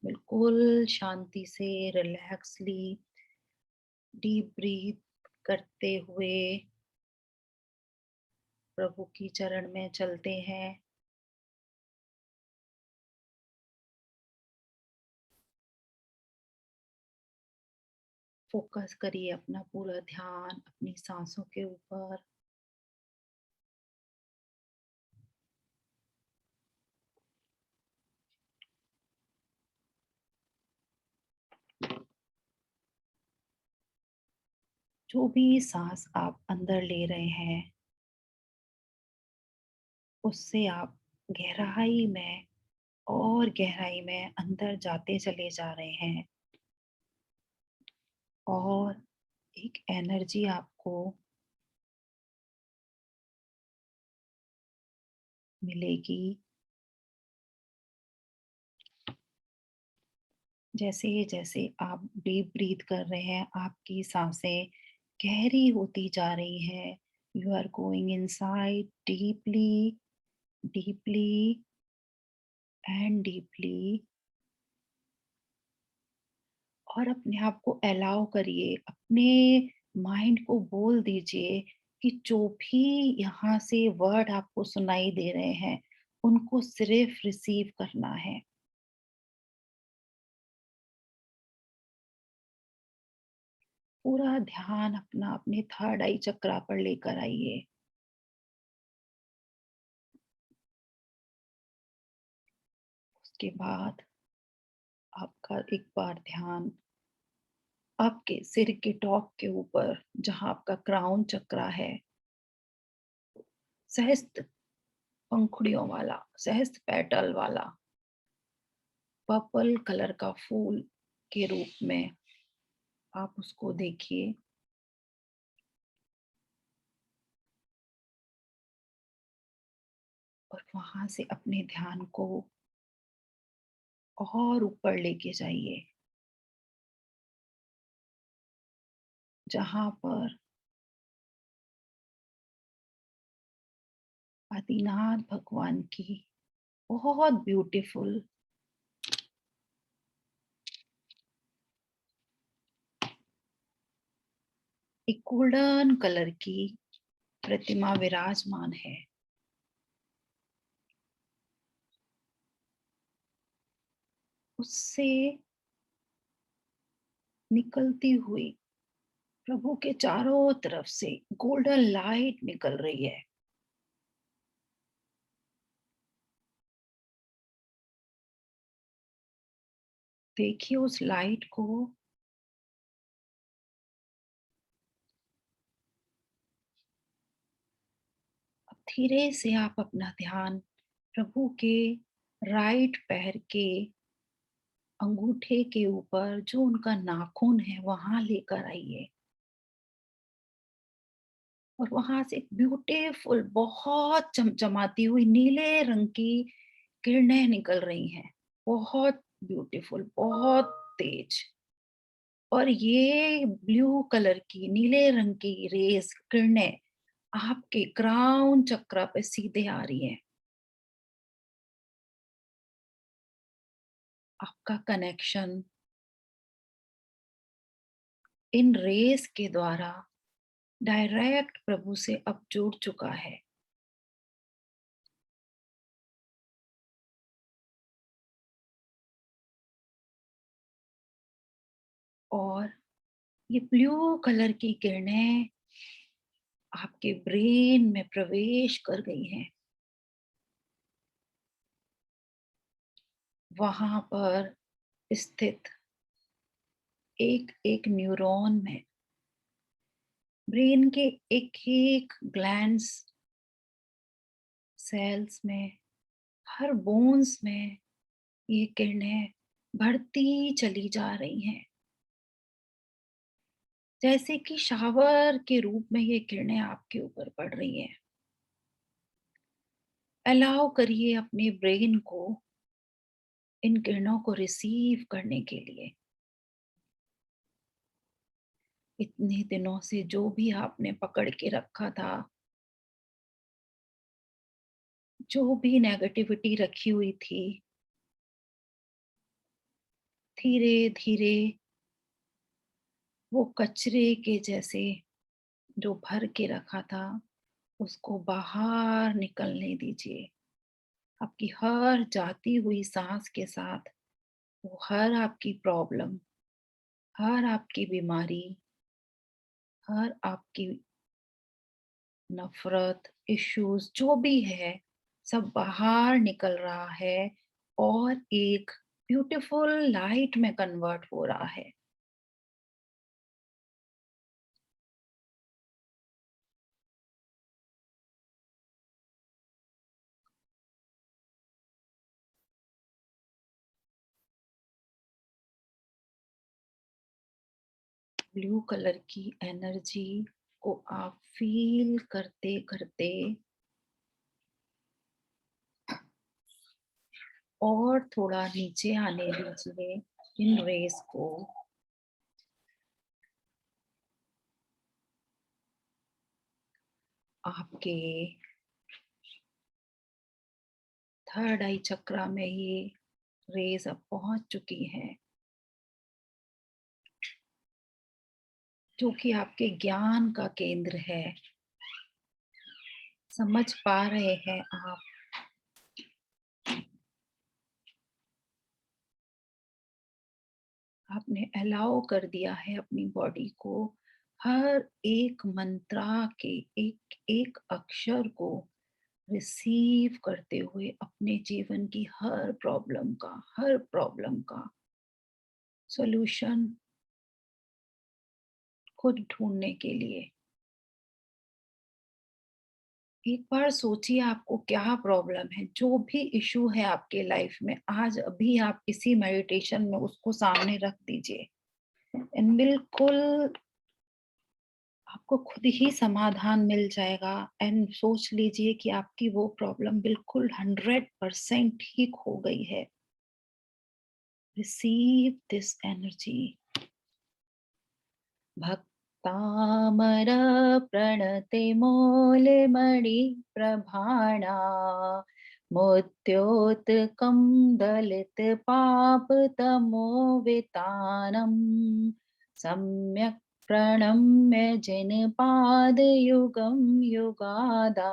बिल्कुल शांति से रिलैक्सली डीप ब्रीथ करते हुए प्रभु की चरण में चलते हैं। फोकस करिए अपना पूरा ध्यान अपनी सांसों के ऊपर। जो भी सांस आप अंदर ले रहे हैं उससे आप गहराई में और गहराई में अंदर जाते चले जा रहे हैं और एक एनर्जी आपको मिलेगी। जैसे जैसे आप डीप ब्रीथ कर रहे हैं आपकी सांसें गहरी होती जा रही हैं। You are going inside deeply, deeply and deeply. और अपने आप को अलाउ करिए, अपने माइंड को बोल दीजिए कि जो भी यहाँ से वर्ड आपको सुनाई दे रहे हैं उनको सिर्फ रिसीव करना है। पूरा ध्यान अपना अपने थर्ड आई चक्रा पर लेकर आइए। उसके बाद आपका एक बार ध्यान आपके सिर के टॉप के ऊपर जहां आपका क्राउन चक्रा है, सहस्त्र पंखुड़ियों वाला, सहस्त्र पेटल वाला पर्पल कलर का फूल के रूप में आप उसको देखिए। और वहां से अपने ध्यान को और ऊपर लेके जाइए जहां पर आदिनाथ भगवान की बहुत ब्यूटीफुल एक गोल्डन कलर की प्रतिमा विराजमान है। उससे निकलती हुई प्रभु के चारों तरफ से गोल्डन लाइट निकल रही है। देखिए उस लाइट को। अब धीरे से आप अपना ध्यान प्रभु के राइट पैर के अंगूठे के ऊपर जो उनका नाखून है वहां लेकर आइए। और वहां से एक ब्यूटीफुल बहुत चमचमाती हुई नीले रंग की किरणें निकल रही हैं। बहुत ब्यूटीफुल, बहुत तेज। और ये ब्लू कलर की नीले रंग की रेस किरणें आपके क्राउन चक्र पे सीधे आ रही हैं। आपका कनेक्शन इन रेस के द्वारा डायरेक्ट प्रभु से अब जुड़ चुका है। और ये ब्लू कलर की किरणें आपके ब्रेन में प्रवेश कर गई हैं। वहां पर स्थित एक एक न्यूरॉन में, ब्रेन के एक एक ग्लैंड्स सेल्स में, हर बोन्स में ये किरणें बढ़ती चली जा रही हैं। जैसे कि शावर के रूप में ये किरणें आपके ऊपर पड़ रही हैं। अलाउ करिए अपने ब्रेन को इन किरणों को रिसीव करने के लिए। इतने दिनों से जो भी आपने पकड़ के रखा था जो भी नेगेटिविटी रखी हुई थी, धीरे धीरे वो कचरे के जैसे जो भर के रखा था, उसको बाहर निकलने दीजिए। आपकी हर जाती हुई सांस के साथ वो हर आपकी प्रॉब्लम, हर आपकी बीमारी, हर आपकी नफरत, इश्यूज जो भी है, सब बाहर निकल रहा है और एक ब्यूटीफुल लाइट में कन्वर्ट हो रहा है। ब्लू कलर की एनर्जी को आप फील करते करते और थोड़ा नीचे आने दीजिए इन रेस को। आपके थर्ड आई चक्रा में ये रेस अब पहुंच चुकी हैं, जो कि आपके ज्ञान का केंद्र है। समझ पा रहे हैं आप, आपने अलाउ कर दिया है अपनी बॉडी को हर एक मंत्रा के एक एक अक्षर को रिसीव करते हुए अपने जीवन की हर प्रॉब्लम का सॉल्यूशन खुद ढूंढने के लिए। एक बार सोचिए आपको क्या प्रॉब्लम है, जो भी इशू है आपके लाइफ में, आज अभी आप इसी मेडिटेशन में उसको सामने रख दीजिए एंड बिल्कुल आपको खुद ही समाधान मिल जाएगा। एंड सोच लीजिए कि आपकी वो प्रॉब्लम बिल्कुल 100% ठीक हो गई है। Receive this energy. भक्तामर प्रणते मौलिमणि प्रभाणा मुद्योतकं दलित पापतमोवितानम् सम्यक् प्रणम्य जिनपादयुगं युगादा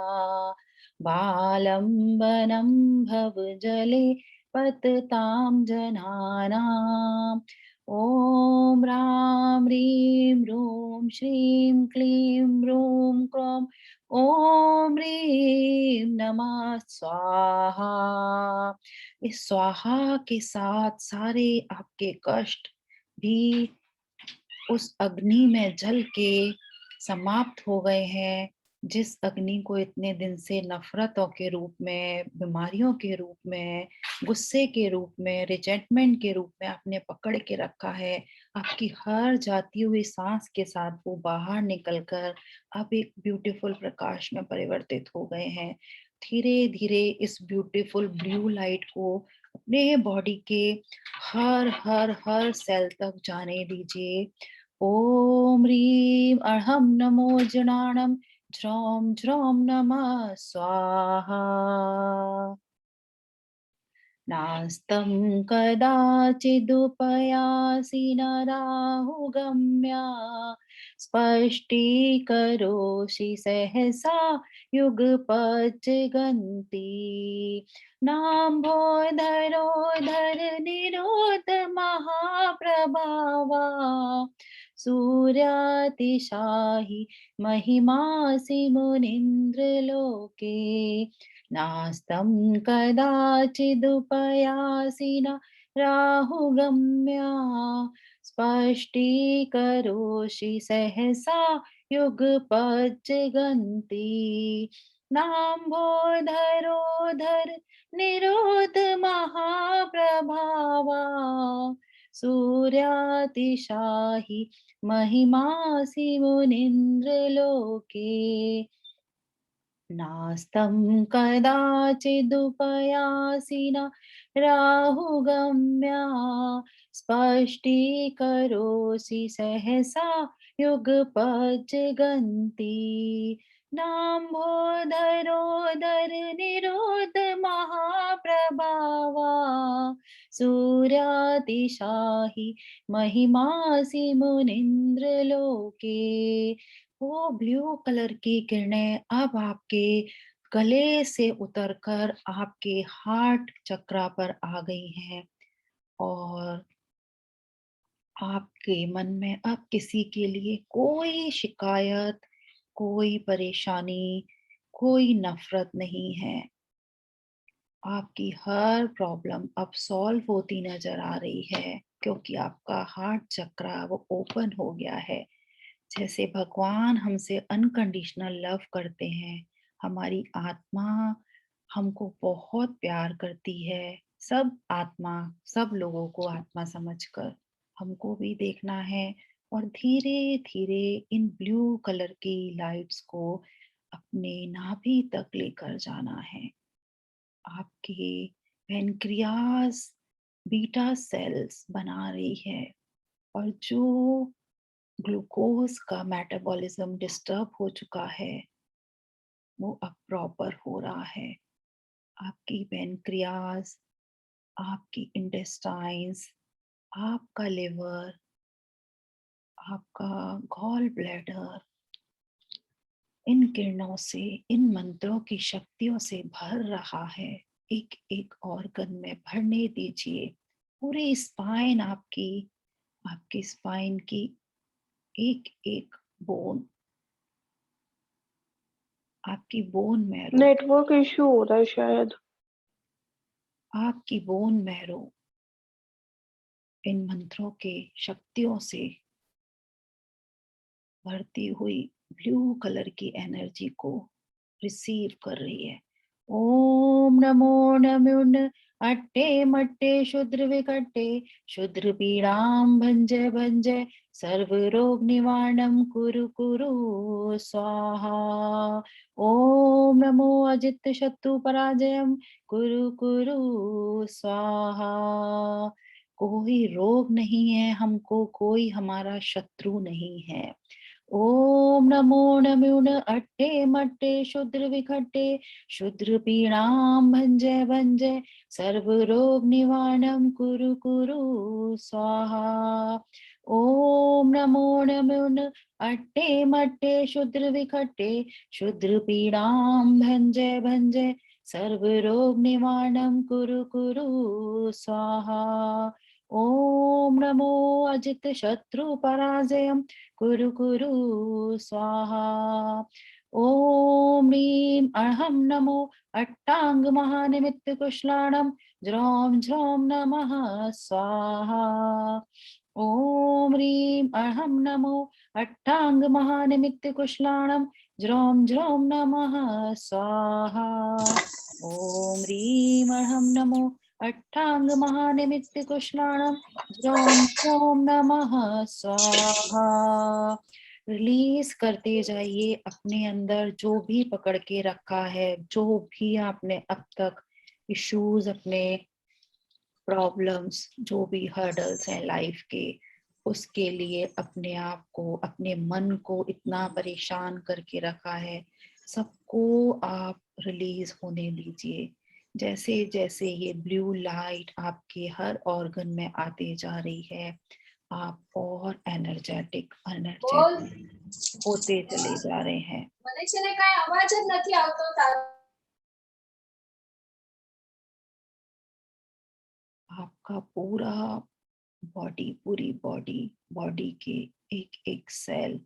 बालम्बनं भवजले पततां जनानाम्। ॐ रां ह्रीं ह्रूं श्रीं क्लीं ह्रूं क्रों ॐ ह्रीं नमः स्वाहा। इस स्वाहा के साथ सारे आपके कष्ट भी उस अग्नि में जल के समाप्त हो गए हैं, जिस अग्नि को इतने दिन से नफरतों के रूप में, बीमारियों के रूप में, गुस्से के रूप में, रिजेंटमेंट के रूप में आपने पकड़ के रखा है। आपकी हर जाती हुई सांस के साथ वो बाहर निकलकर अब एक ब्यूटीफुल प्रकाश में परिवर्तित हो गए हैं। धीरे धीरे इस ब्यूटीफुल ब्लू लाइट को अपने बॉडी के हर हर हर सेल तक जाने दीजिए। ॐ ह्रीं अर्हं नमो जनाणं ज्रौं ज्रौं नमः स्वाहा। नास्तं कदाचिदुपयासि न राहुगम्या स्पष्टीकरोषि सहसा युगपज्जगन्ति नाम्भोधरोधर निरोध महाप्रभावा सूर्यातिशाहि महिमासि मुनीन्द्रलोके नास्तं कदाचिदुपयासि न राहुगम्या स्पष्टीकरोषि सहसा युगपज्जगन्ति नाम्भोधरोधर निरोध महाप्रभावा सूर्यातिशाहि महिमासि मुनीन्द्रलोके नास्तं कदाचिदुपयासि न राहुगम्या स्पष्टीकरोषि सहसा युगपज्जगन्ति नाम्भोदरोदर निरोध महाप्रभावा सूर्यातिशाही महिमासि मुनीन्द्र लोके। वो ब्लू कलर की किरणें अब आपके गले से उतरकर आपके हार्ट चक्रा पर आ गई हैं और आपके मन में अब किसी के लिए कोई शिकायत, कोई परेशानी, कोई नफरत नहीं है। आपकी हर प्रॉब्लम अब सॉल्व होती नजर आ रही है क्योंकि आपका हार्ट चक्रा वो ओपन हो गया है। जैसे भगवान हमसे अनकंडीशनल लव करते हैं, हमारी आत्मा हमको बहुत प्यार करती है। सब आत्मा, सब लोगों को आत्मा समझकर हमको भी देखना है और धीरे धीरे इन ब्लू कलर की लाइट्स को अपने नाभि तक लेकर जाना है। आपके पेनक्रियास बीटा सेल्स बना रही है और जो ग्लूकोज का मेटाबॉलिज्म डिस्टर्ब हो चुका है वो अब प्रॉपर हो रहा है। आपकी पेनक्रियास, आपकी इंटेस्टाइन्स, आपका लिवर, आपका गॉल ब्लैडर इन किरणों से, इन मंत्रों की शक्तियों से भर रहा है। एक एक ऑर्गन में भरने दीजिए। पूरी स्पाइन आपकी, आपकी स्पाइन की एक एक बोन, आपकी बोन मैरो, नेटवर्क इशू हो रहा है शायद। आपकी बोन मैरो इन मंत्रों के शक्तियों से भरती हुई ब्लू कलर की एनर्जी को रिसीव कर रही है। ओम नमो नमोन अट्टे मट्टे शूद्र विकट्टे शूद्र पीड़ाम भंजय भंजय सर्व रोग निवारणम कुरु कुरु स्वाहा। ओम नमो अजित शत्रु पराजयम कुरु कुरु स्वाहा। कोई रोग नहीं है हमको, कोई हमारा शत्रु नहीं है। ओम नमो नमोन अट्टे मट्टे शूद्र विखट्टे शूद्र पीड़ाम भंजय भंजय सर्व रोग निवारणम कुरु कुरु स्वाहा। ओम नमो नमोन अट्टे मट्टे शूद्र विखट्टे शूद्र पीड़ाम भंजय भंजय सर्व रोग निवारणम कुरु कुरु स्वाहा। ओम नमो अजित शत्रु पराजयम कुरु कुरु स्वाहा। ओम ह्रीं अहं नमो अट्टांग महानिमित्त कुशलाणं ज्रों ज्रों नमः स्वाहा। ओम ह्रीं अहं नमो अट्टांग महानिमित्त कुशलाणं ज्रों ज्रों नमः स्वाहा। ओम ह्रीं अहं नमो अट्टांग महानिमित्त कुशलाणं ज्रों ज्रों नमः स्वाहा। रिलीज करते जाइए अपने अंदर जो भी पकड़ के रखा है, जो भी आपने अब तक इश्यूज, अपने प्रॉब्लम्स, जो भी हर्डल्स हैं लाइफ के, उसके लिए अपने आप को, अपने मन को इतना परेशान करके रखा है, सबको आप रिलीज होने दीजिए। जैसे जैसे ये ब्लू लाइट आपके हर ऑर्गन में आते जा रही है, आप और एनर्जेटिक होते चले जा रहे हैं। મને છે ને કાંઈ અવાજ જ નથી આવતો તારો। आपका पूरा बॉडी, पूरी बॉडी, बॉडी के एक एक सेल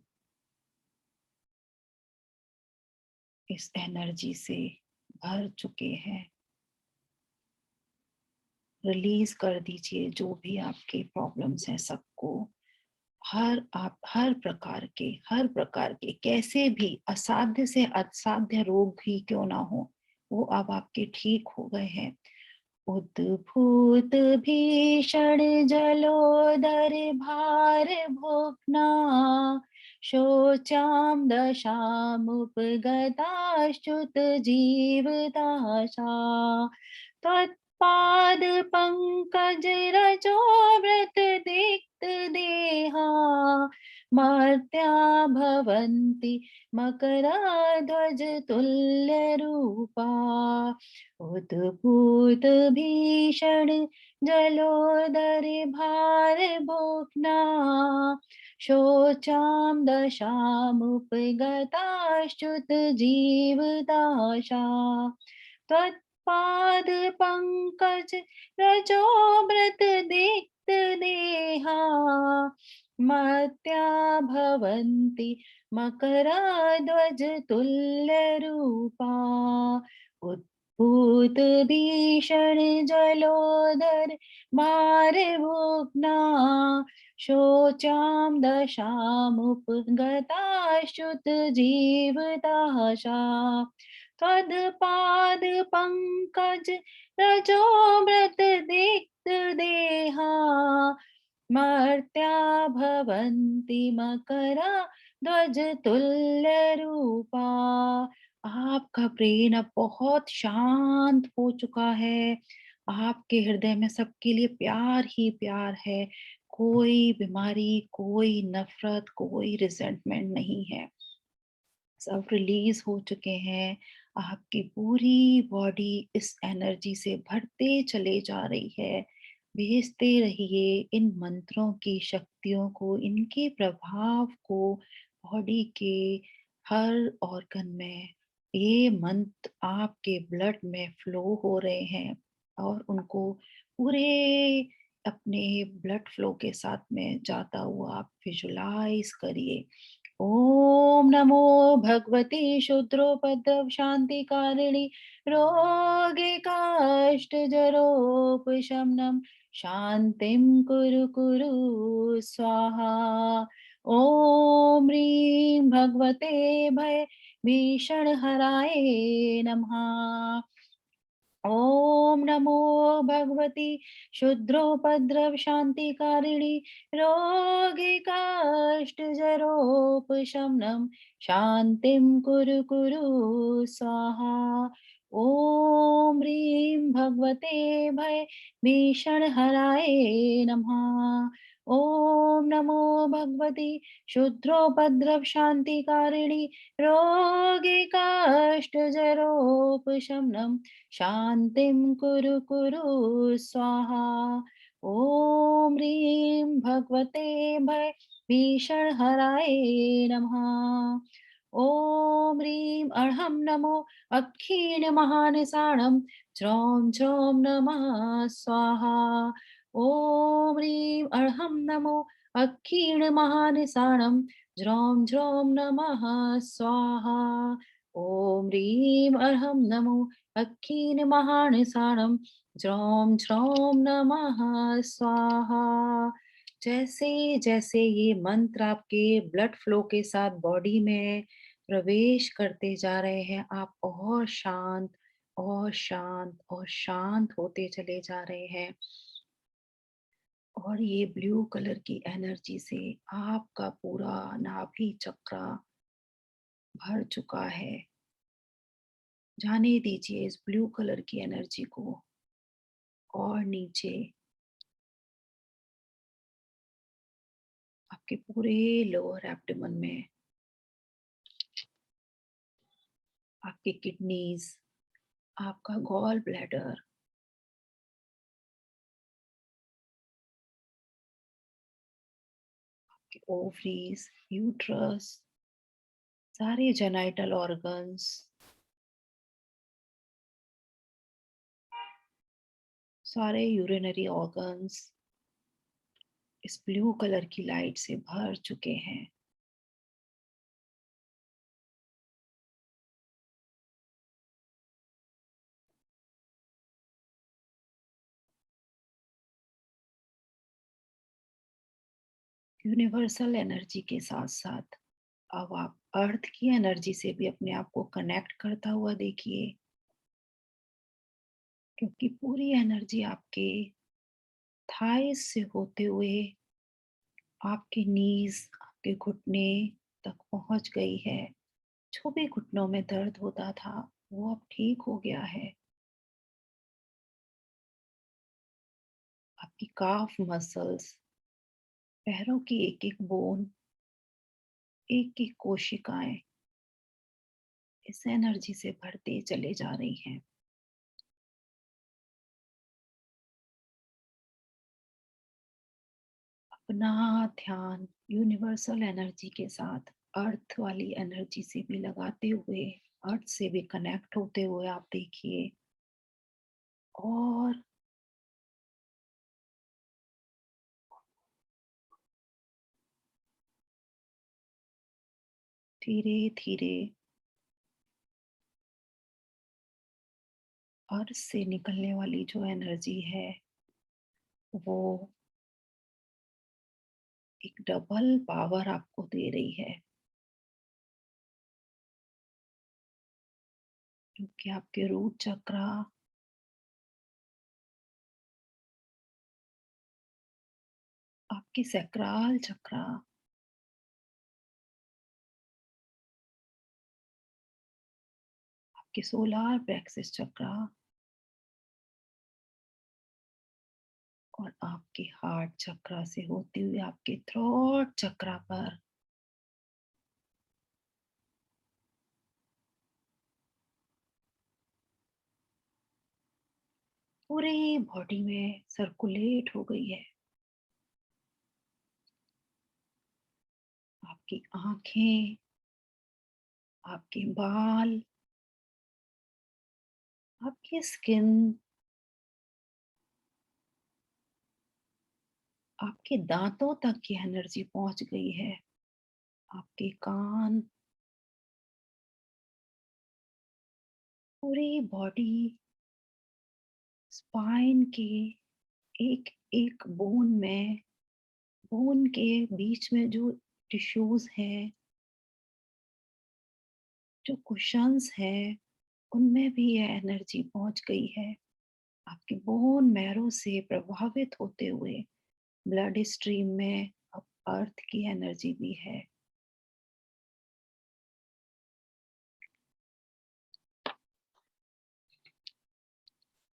इस एनर्जी से भर चुके हैं। रिलीज कर दीजिए जो भी आपके प्रॉब्लम्स हैं सबको। हर प्रकार के कैसे भी असाध्य से असाध्य रोग भी क्यों ना हो, वो अब आपके ठीक हो गए हैं। उद्भूत भीषण जलोदर भार भोगना शोचाम दशामुपगताश्च्युत जीवदाशा तत्पाद पंकज रजो व्रत दीक्त देहा मर्त्या भवन्ति मकरध्वजतुल्यरूपा उद्भूतभीषण जलोदरे भारभोग्ना शोचां दशामुपगताश्च्युत जीवदाशा त्वत्पादपङ्कज रजोव्रत दीक्त देहा मर्त्या भवन्ति मकरध्वजतुल्यरूपा उद्भूतभीषण जलोदर भारभोग्ना शोचां दशामुपगताश्च्युत जीवदाशा त्वत्पादपङ्कज रजोव्रत दीक्त देहा मर्त्या भवन्ति मकरा ध्वजतुल्यरूपा। आपका ब्रेन अब बहुत शांत हो चुका है। आपके हृदय में सबके लिए प्यार ही प्यार है। कोई बीमारी, कोई नफरत, कोई रिजेंटमेंट नहीं है। सब रिलीज हो चुके हैं। आपकी पूरी बॉडी इस एनर्जी से भरते चले जा रही है। भेजते रहिए इन मंत्रों की शक्तियों को, इनके प्रभाव को बॉडी के हर ऑर्गन में। ये मंत्र आपके ब्लड में फ्लो हो रहे हैं और उनको पूरे अपने ब्लड फ्लो के साथ में जाता हुआ आप विजुलाइज करिए। ओम नमो भगवती शुद्रोपद्रव शांतिकारिणी रोगिकाष्टजरोपशमनं शांतिं कुरु कुरु स्वाहा। ओम ह्रीं भगवते भय भीषण हराय नमः। ओम नमो भगवती शुद्रोपद्रव शांतिकारिणी रोगिकाष्टजरोपशमनं शांतिं कुरु कुरु स्वाहा। ओम ह्रीं भगवते भय भीषण हराय नमः। ओम नमो भगवती शुद्रोपद्रव शांतिकारिणी रोगिकाष्टजरोपशमनं शांतिं कुरु कुरु स्वाहा। ओम ह्रीं भगवते भय भीषण हराय नमः। ओम ह्रीं अर्हं नमो अक्षीण महानिसाणं ज्रौं ज्रौं नमः स्वाहा। ओम ह्रीं अर्हं नमो अक्षीण महानिसाणं ज्रौं ज्रौं नमः स्वाहा। ओम ह्रीं अर्हं नमो अक्षीण महानिसाणं ज्रौं ज्रौं नमः स्वाहा। जैसे जैसे ये मंत्र आपके ब्लड फ्लो के साथ बॉडी में प्रवेश करते जा रहे हैं, आप और शांत और शांत और शांत होते चले जा रहे हैं। और ये ब्लू कलर की एनर्जी से आपका पूरा नाभि चक्र भर चुका है। जाने दीजिए इस ब्लू कलर की एनर्जी को और नीचे आपके पूरे लोअर एब्डोमेन में, आपके किडनीज, आपका गॉल ब्लैडर, आपके ओवरीज, यूट्रस, सारे जेनाइटल ऑर्गन्स, सारे यूरिनरी ऑर्गन्स इस ब्लू कलर की लाइट से भर चुके हैं। यूनिवर्सल एनर्जी के साथ साथ अब आप अर्थ की एनर्जी से भी अपने आप को कनेक्ट करता हुआ देखिए, क्योंकि पूरी एनर्जी आपके थाइस से होते हुए आपके नीज, आपके घुटने तक पहुंच गई है। जो भी घुटनों में दर्द होता था वो अब ठीक हो गया है। आपकी काफ मसल्स, पैरों की एक एक बोन एक एक कोशिकाएं इस एनर्जी से भरते चले जा रही हैं। अपना ध्यान यूनिवर्सल एनर्जी के साथ अर्थ वाली एनर्जी से भी लगाते हुए, अर्थ से भी कनेक्ट होते हुए आप देखिए, और धीरे धीरे अर्थ से निकलने वाली जो एनर्जी है वो एक डबल पावर आपको दे रही है, क्योंकि आपके रूट चक्रा, आपके सैक्रल चक्रा, आपके सोलार प्लेक्सस चक्रा और आपके हार्ट चक्रा से होती हुई आपके थ्रोट चक्रा पर पूरी बॉडी में सर्कुलेट हो गई है। आपकी आंखें, आपके बाल, आपकी स्किन, आपके दांतों तक ये एनर्जी पहुंच गई है। आपके कान, पूरी बॉडी, स्पाइन के एक एक बोन में, बोन के बीच में जो टिश्यूज हैं, जो कुशंस है, उनमें भी ये एनर्जी पहुंच गई है। आपके बोन मैरो से प्रभावित होते हुए ब्लड स्ट्रीम में अब अर्थ की एनर्जी भी है।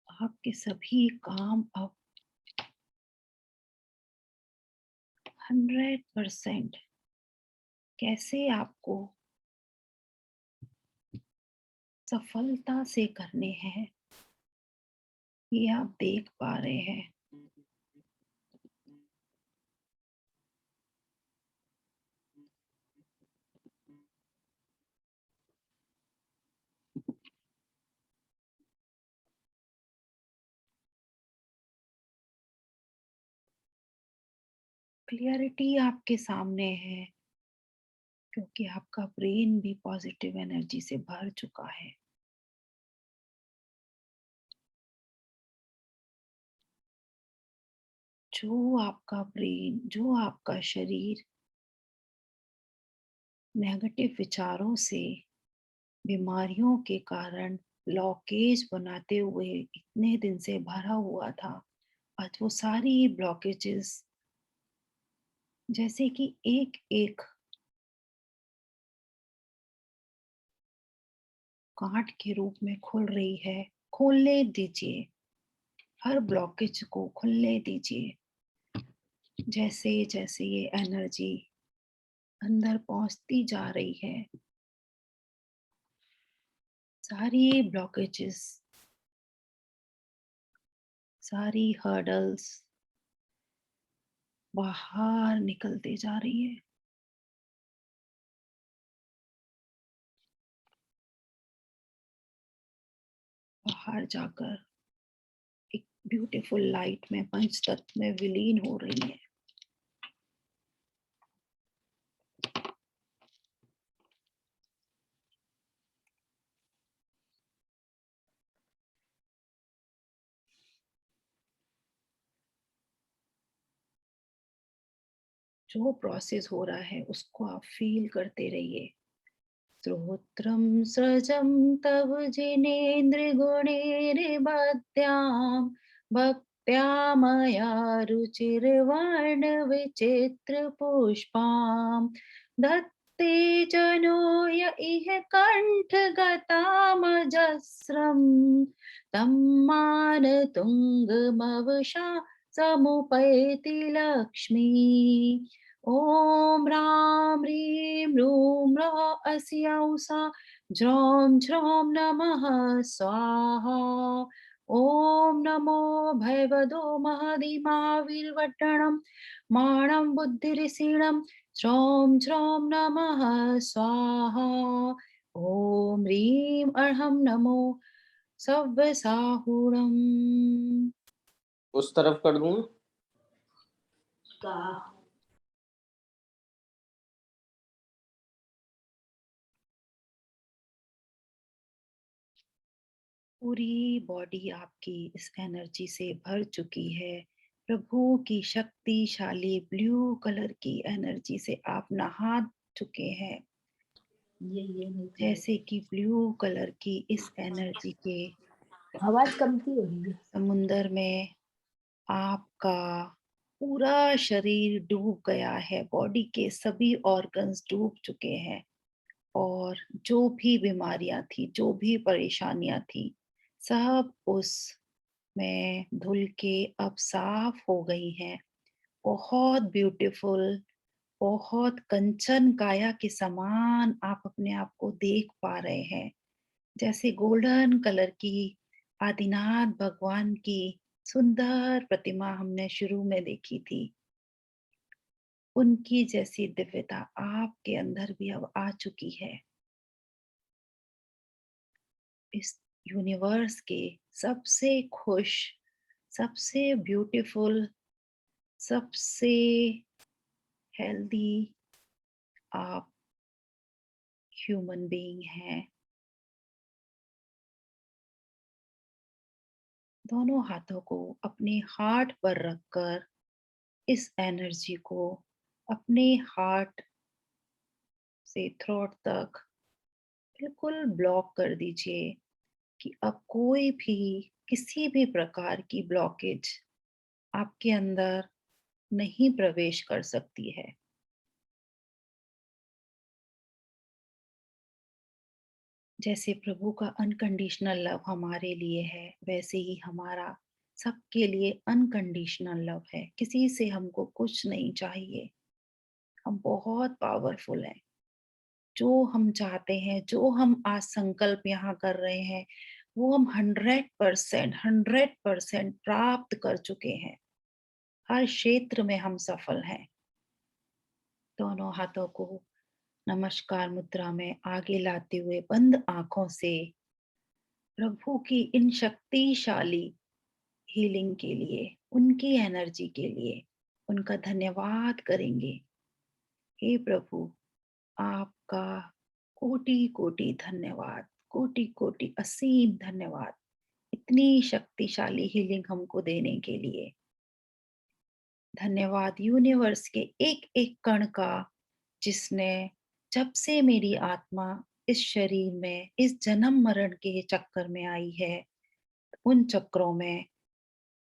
आपके सभी काम अब 100% कैसे आपको सफलता से करने हैं, ये आप देख पा रहे हैं। क्लियरिटी आपके सामने है, क्योंकि आपका ब्रेन भी पॉजिटिव एनर्जी से भर चुका है। जो आपका ब्रेन, जो आपका शरीर नेगेटिव विचारों से, बीमारियों के कारण ब्लॉकेज बनाते हुए इतने दिन से भरा हुआ था, आज वो सारी ब्लॉकेजेस जैसे कि एक एक कांट के रूप में खुल रही है। खोलने दीजिए, हर ब्लॉकेज को खुलने दीजिए। जैसे जैसे ये एनर्जी अंदर पहुंचती जा रही है, सारी ब्लॉकेजेस, सारी हर्डल्स बाहर निकलते जा रही है। बाहर जाकर एक ब्यूटीफुल लाइट में, पंच तत्व में विलीन हो रही है। जो प्रोसेस हो रहा है उसको आप फील करते रहिए। श्रोत्रम सृजं तव जिनेन्द्र गुणैर्बध्यां भक्त्या मया रुचिर्वर्ण विचित्र पुष्पां धत्ते जनो य इह कण्ठगतामजस्रं तं मानतुङ्गमवशा समुपैति लक्ष्मी। ॐ ह्रां ह्रीं ह्रूं ह्रः अस्या उषा ज्रौं ज्रौं नमः स्वाहा। ॐ नमो भगवतो महदिमाविर्वट्टणं माणं बुद्धिरिसीणं ज्रौं ज्रौं नमः स्वाहा। ॐ ह्रीं अर्हं नमो सव्यसाहूणम्। उस तरफ कर दूं? पूरी बॉडी आपकी इस एनर्जी से भर चुकी है। प्रभु की शक्तिशाली ब्लू कलर की एनर्जी से आप नहा चुके हैं। जैसे कि ब्लू कलर की इस एनर्जी के आवाज कमती हो रही है। समुंदर में आपका पूरा शरीर डूब गया है। बॉडी के सभी ऑर्गन्स डूब चुके हैं और जो भी बीमारियां थी, जो भी परेशानियां थी, सब उस में धुल के अब साफ हो गई हैं। बहुत ब्यूटीफुल, बहुत कंचन काया के समान आप अपने आप को देख पा रहे हैं। जैसे गोल्डन कलर की आदिनाथ भगवान की सुंदर प्रतिमा हमने शुरू में देखी थी, उनकी जैसी दिव्यता आपके अंदर भी अब आ चुकी है। इस यूनिवर्स के सबसे खुश, सबसे ब्यूटीफुल, सबसे हेल्दी आप ह्यूमन बीइंग हैं। दोनों हाथों को अपने हार्ट पर रखकर इस एनर्जी को अपने हार्ट से थ्रोट तक बिल्कुल ब्लॉक कर दीजिए कि अब कोई भी किसी भी प्रकार की ब्लॉकेज आपके अंदर नहीं प्रवेश कर सकती है। जैसे प्रभु का अनकंडीशनल लव हमारे लिए है, वैसे ही हमारा सबके लिए अनकंडीशनल लव है। किसी से हमको कुछ नहीं चाहिए। हम बहुत पावरफुल हैं। जो हम चाहते हैं, जो हम आज संकल्प यहाँ कर रहे हैं, वो हम 100% प्राप्त कर चुके हैं। हर क्षेत्र में हम सफल हैं। दोनों हाथों को नमस्कार मुद्रा में आगे लाते हुए बंद आंखों से प्रभु की इन शक्तिशाली हीलिंग के लिए, उनकी एनर्जी के लिए उनका धन्यवाद करेंगे। हे प्रभु, आपका कोटि कोटि धन्यवाद, कोटि कोटि असीम धन्यवाद इतनी शक्तिशाली हीलिंग हमको देने के लिए। धन्यवाद यूनिवर्स के एक एक कण का, जिसने जब से मेरी आत्मा इस शरीर में इस जन्म मरण के चक्कर में आई है, उन चक्रों में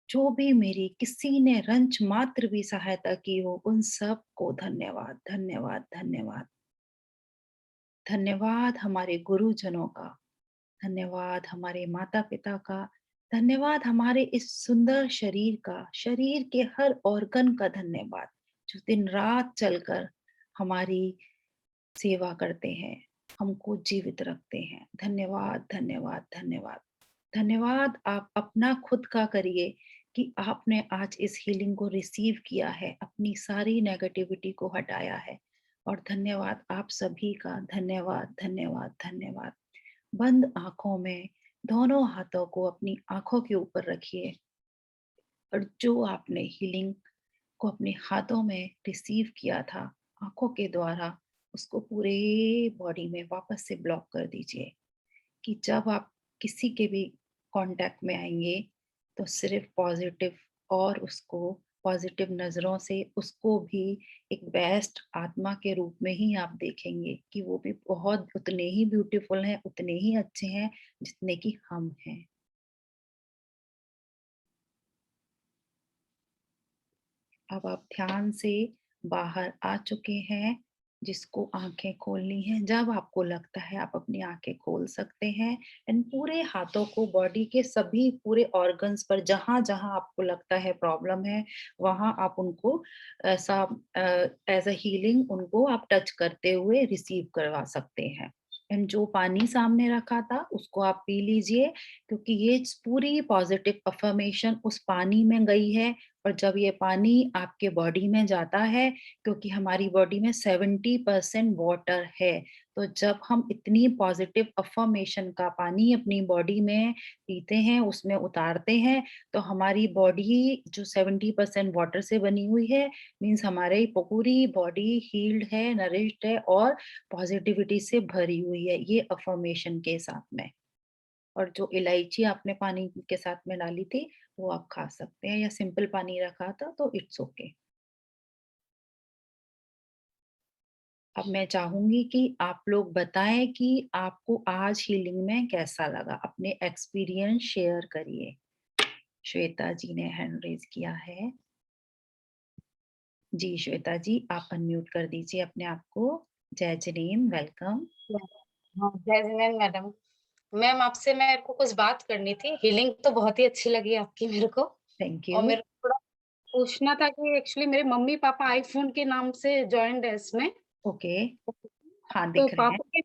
जो भी मेरी किसी ने रंच मात्र भी सहायता की हो, उन सब को धन्यवाद, धन्यवाद, धन्यवाद। धन्यवाद हमारे गुरुजनों का, धन्यवाद हमारे माता पिता का, धन्यवाद हमारे इस सुंदर शरीर का, शरीर के हर ऑर्गन का धन्यवाद, जो दिन रात चलकर हमारी सेवा करते हैं, हमको जीवित रखते हैं। धन्यवाद, धन्यवाद, धन्यवाद। धन्यवाद आप अपना खुद का करिए कि आपने आज इस हीलिंग को रिसीव किया है, अपनी सारी नेगेटिविटी को हटाया है। और धन्यवाद आप सभी का, धन्यवाद, धन्यवाद, धन्यवाद। बंद आंखों में दोनों हाथों को अपनी आंखों के ऊपर रखिए और जो आपने हीलिंग को अपने हाथों में रिसीव किया था आंखों के द्वारा, उसको पूरे बॉडी में वापस से ब्लॉक कर दीजिए कि जब आप किसी के भी कांटेक्ट में आएंगे तो सिर्फ पॉजिटिव, और उसको पॉजिटिव नज़रों से उसको भी एक बेस्ट आत्मा के रूप में ही आप देखेंगे कि वो भी बहुत उतने ही ब्यूटीफुल हैं, उतने ही अच्छे हैं जितने कि हम हैं। अब आप ध्यान से बाहर आ चुके हैं जिसको आंखें खोलनी है, जब आपको लगता है आप अपनी आंखें खोल सकते हैं एंड पूरे हाथों को बॉडी के सभी पूरे ऑर्गन्स पर जहां जहां आपको लगता है प्रॉब्लम है वहां आप उनको ऐसा एज अ हीलिंग उनको आप टच करते हुए रिसीव करवा सकते हैं। एंड जो पानी सामने रखा था उसको आप पी लीजिए, क्योंकि ये पूरी पॉजिटिव अफर्मेशन उस पानी में गई है। और जब ये पानी आपके बॉडी में जाता है, क्योंकि हमारी बॉडी में 70% वाटर है, तो जब हम इतनी पॉजिटिव अफर्मेशन का पानी अपनी बॉडी में पीते हैं, उसमें उतारते हैं, तो हमारी बॉडी जो 70% वाटर से बनी हुई है, मीन्स हमारी पूरी बॉडी हील्ड है, नरिश्ड है और पॉजिटिविटी से भरी हुई है, ये अफर्मेशन के साथ में। और जो इलायची आपने पानी के साथ में डाली थी वो आप खा सकते हैं, या सिंपल पानी रखा था तो इट्स ओके। अब मैं चाहूंगी कि आप लोग बताएं कि आपको आज हीलिंग में कैसा लगा, अपने एक्सपीरियंस शेयर करिए। श्वेता जी ने हैंड रेज किया है। जी श्वेता जी, आप अनम्यूट कर दीजिए अपने आप को। जय जरीन, वेलकम। हाँ, जय जिनेन मैडम। मैम आपसे मेरे को कुछ बात करनी थी। हीलिंग तो बहुत ही अच्छी लगी आपकी मेरे को। थैंक और यू। मेरे को थोड़ा पूछना था कि एक्चुअली मेरे मम्मी पापा आईफोन के नाम से ज्वाइंट है इसमें। ओके, हाँ तो दिख रहे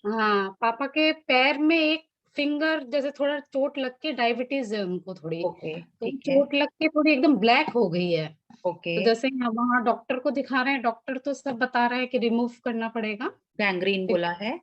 हैं। पापा के पैर में एक फिंगर जैसे थोड़ा चोट लग के डायबिटीज है उनको थोड़ी। ओके, तो ठीक है। चोट लग के थोड़ी एकदम ब्लैक हो गई है। ओके, तो जैसे वहाँ डॉक्टर को दिखा रहे हैं, डॉक्टर तो सब बता रहे हैं कि रिमूव करना पड़ेगा। गैंग्रीन बोला है।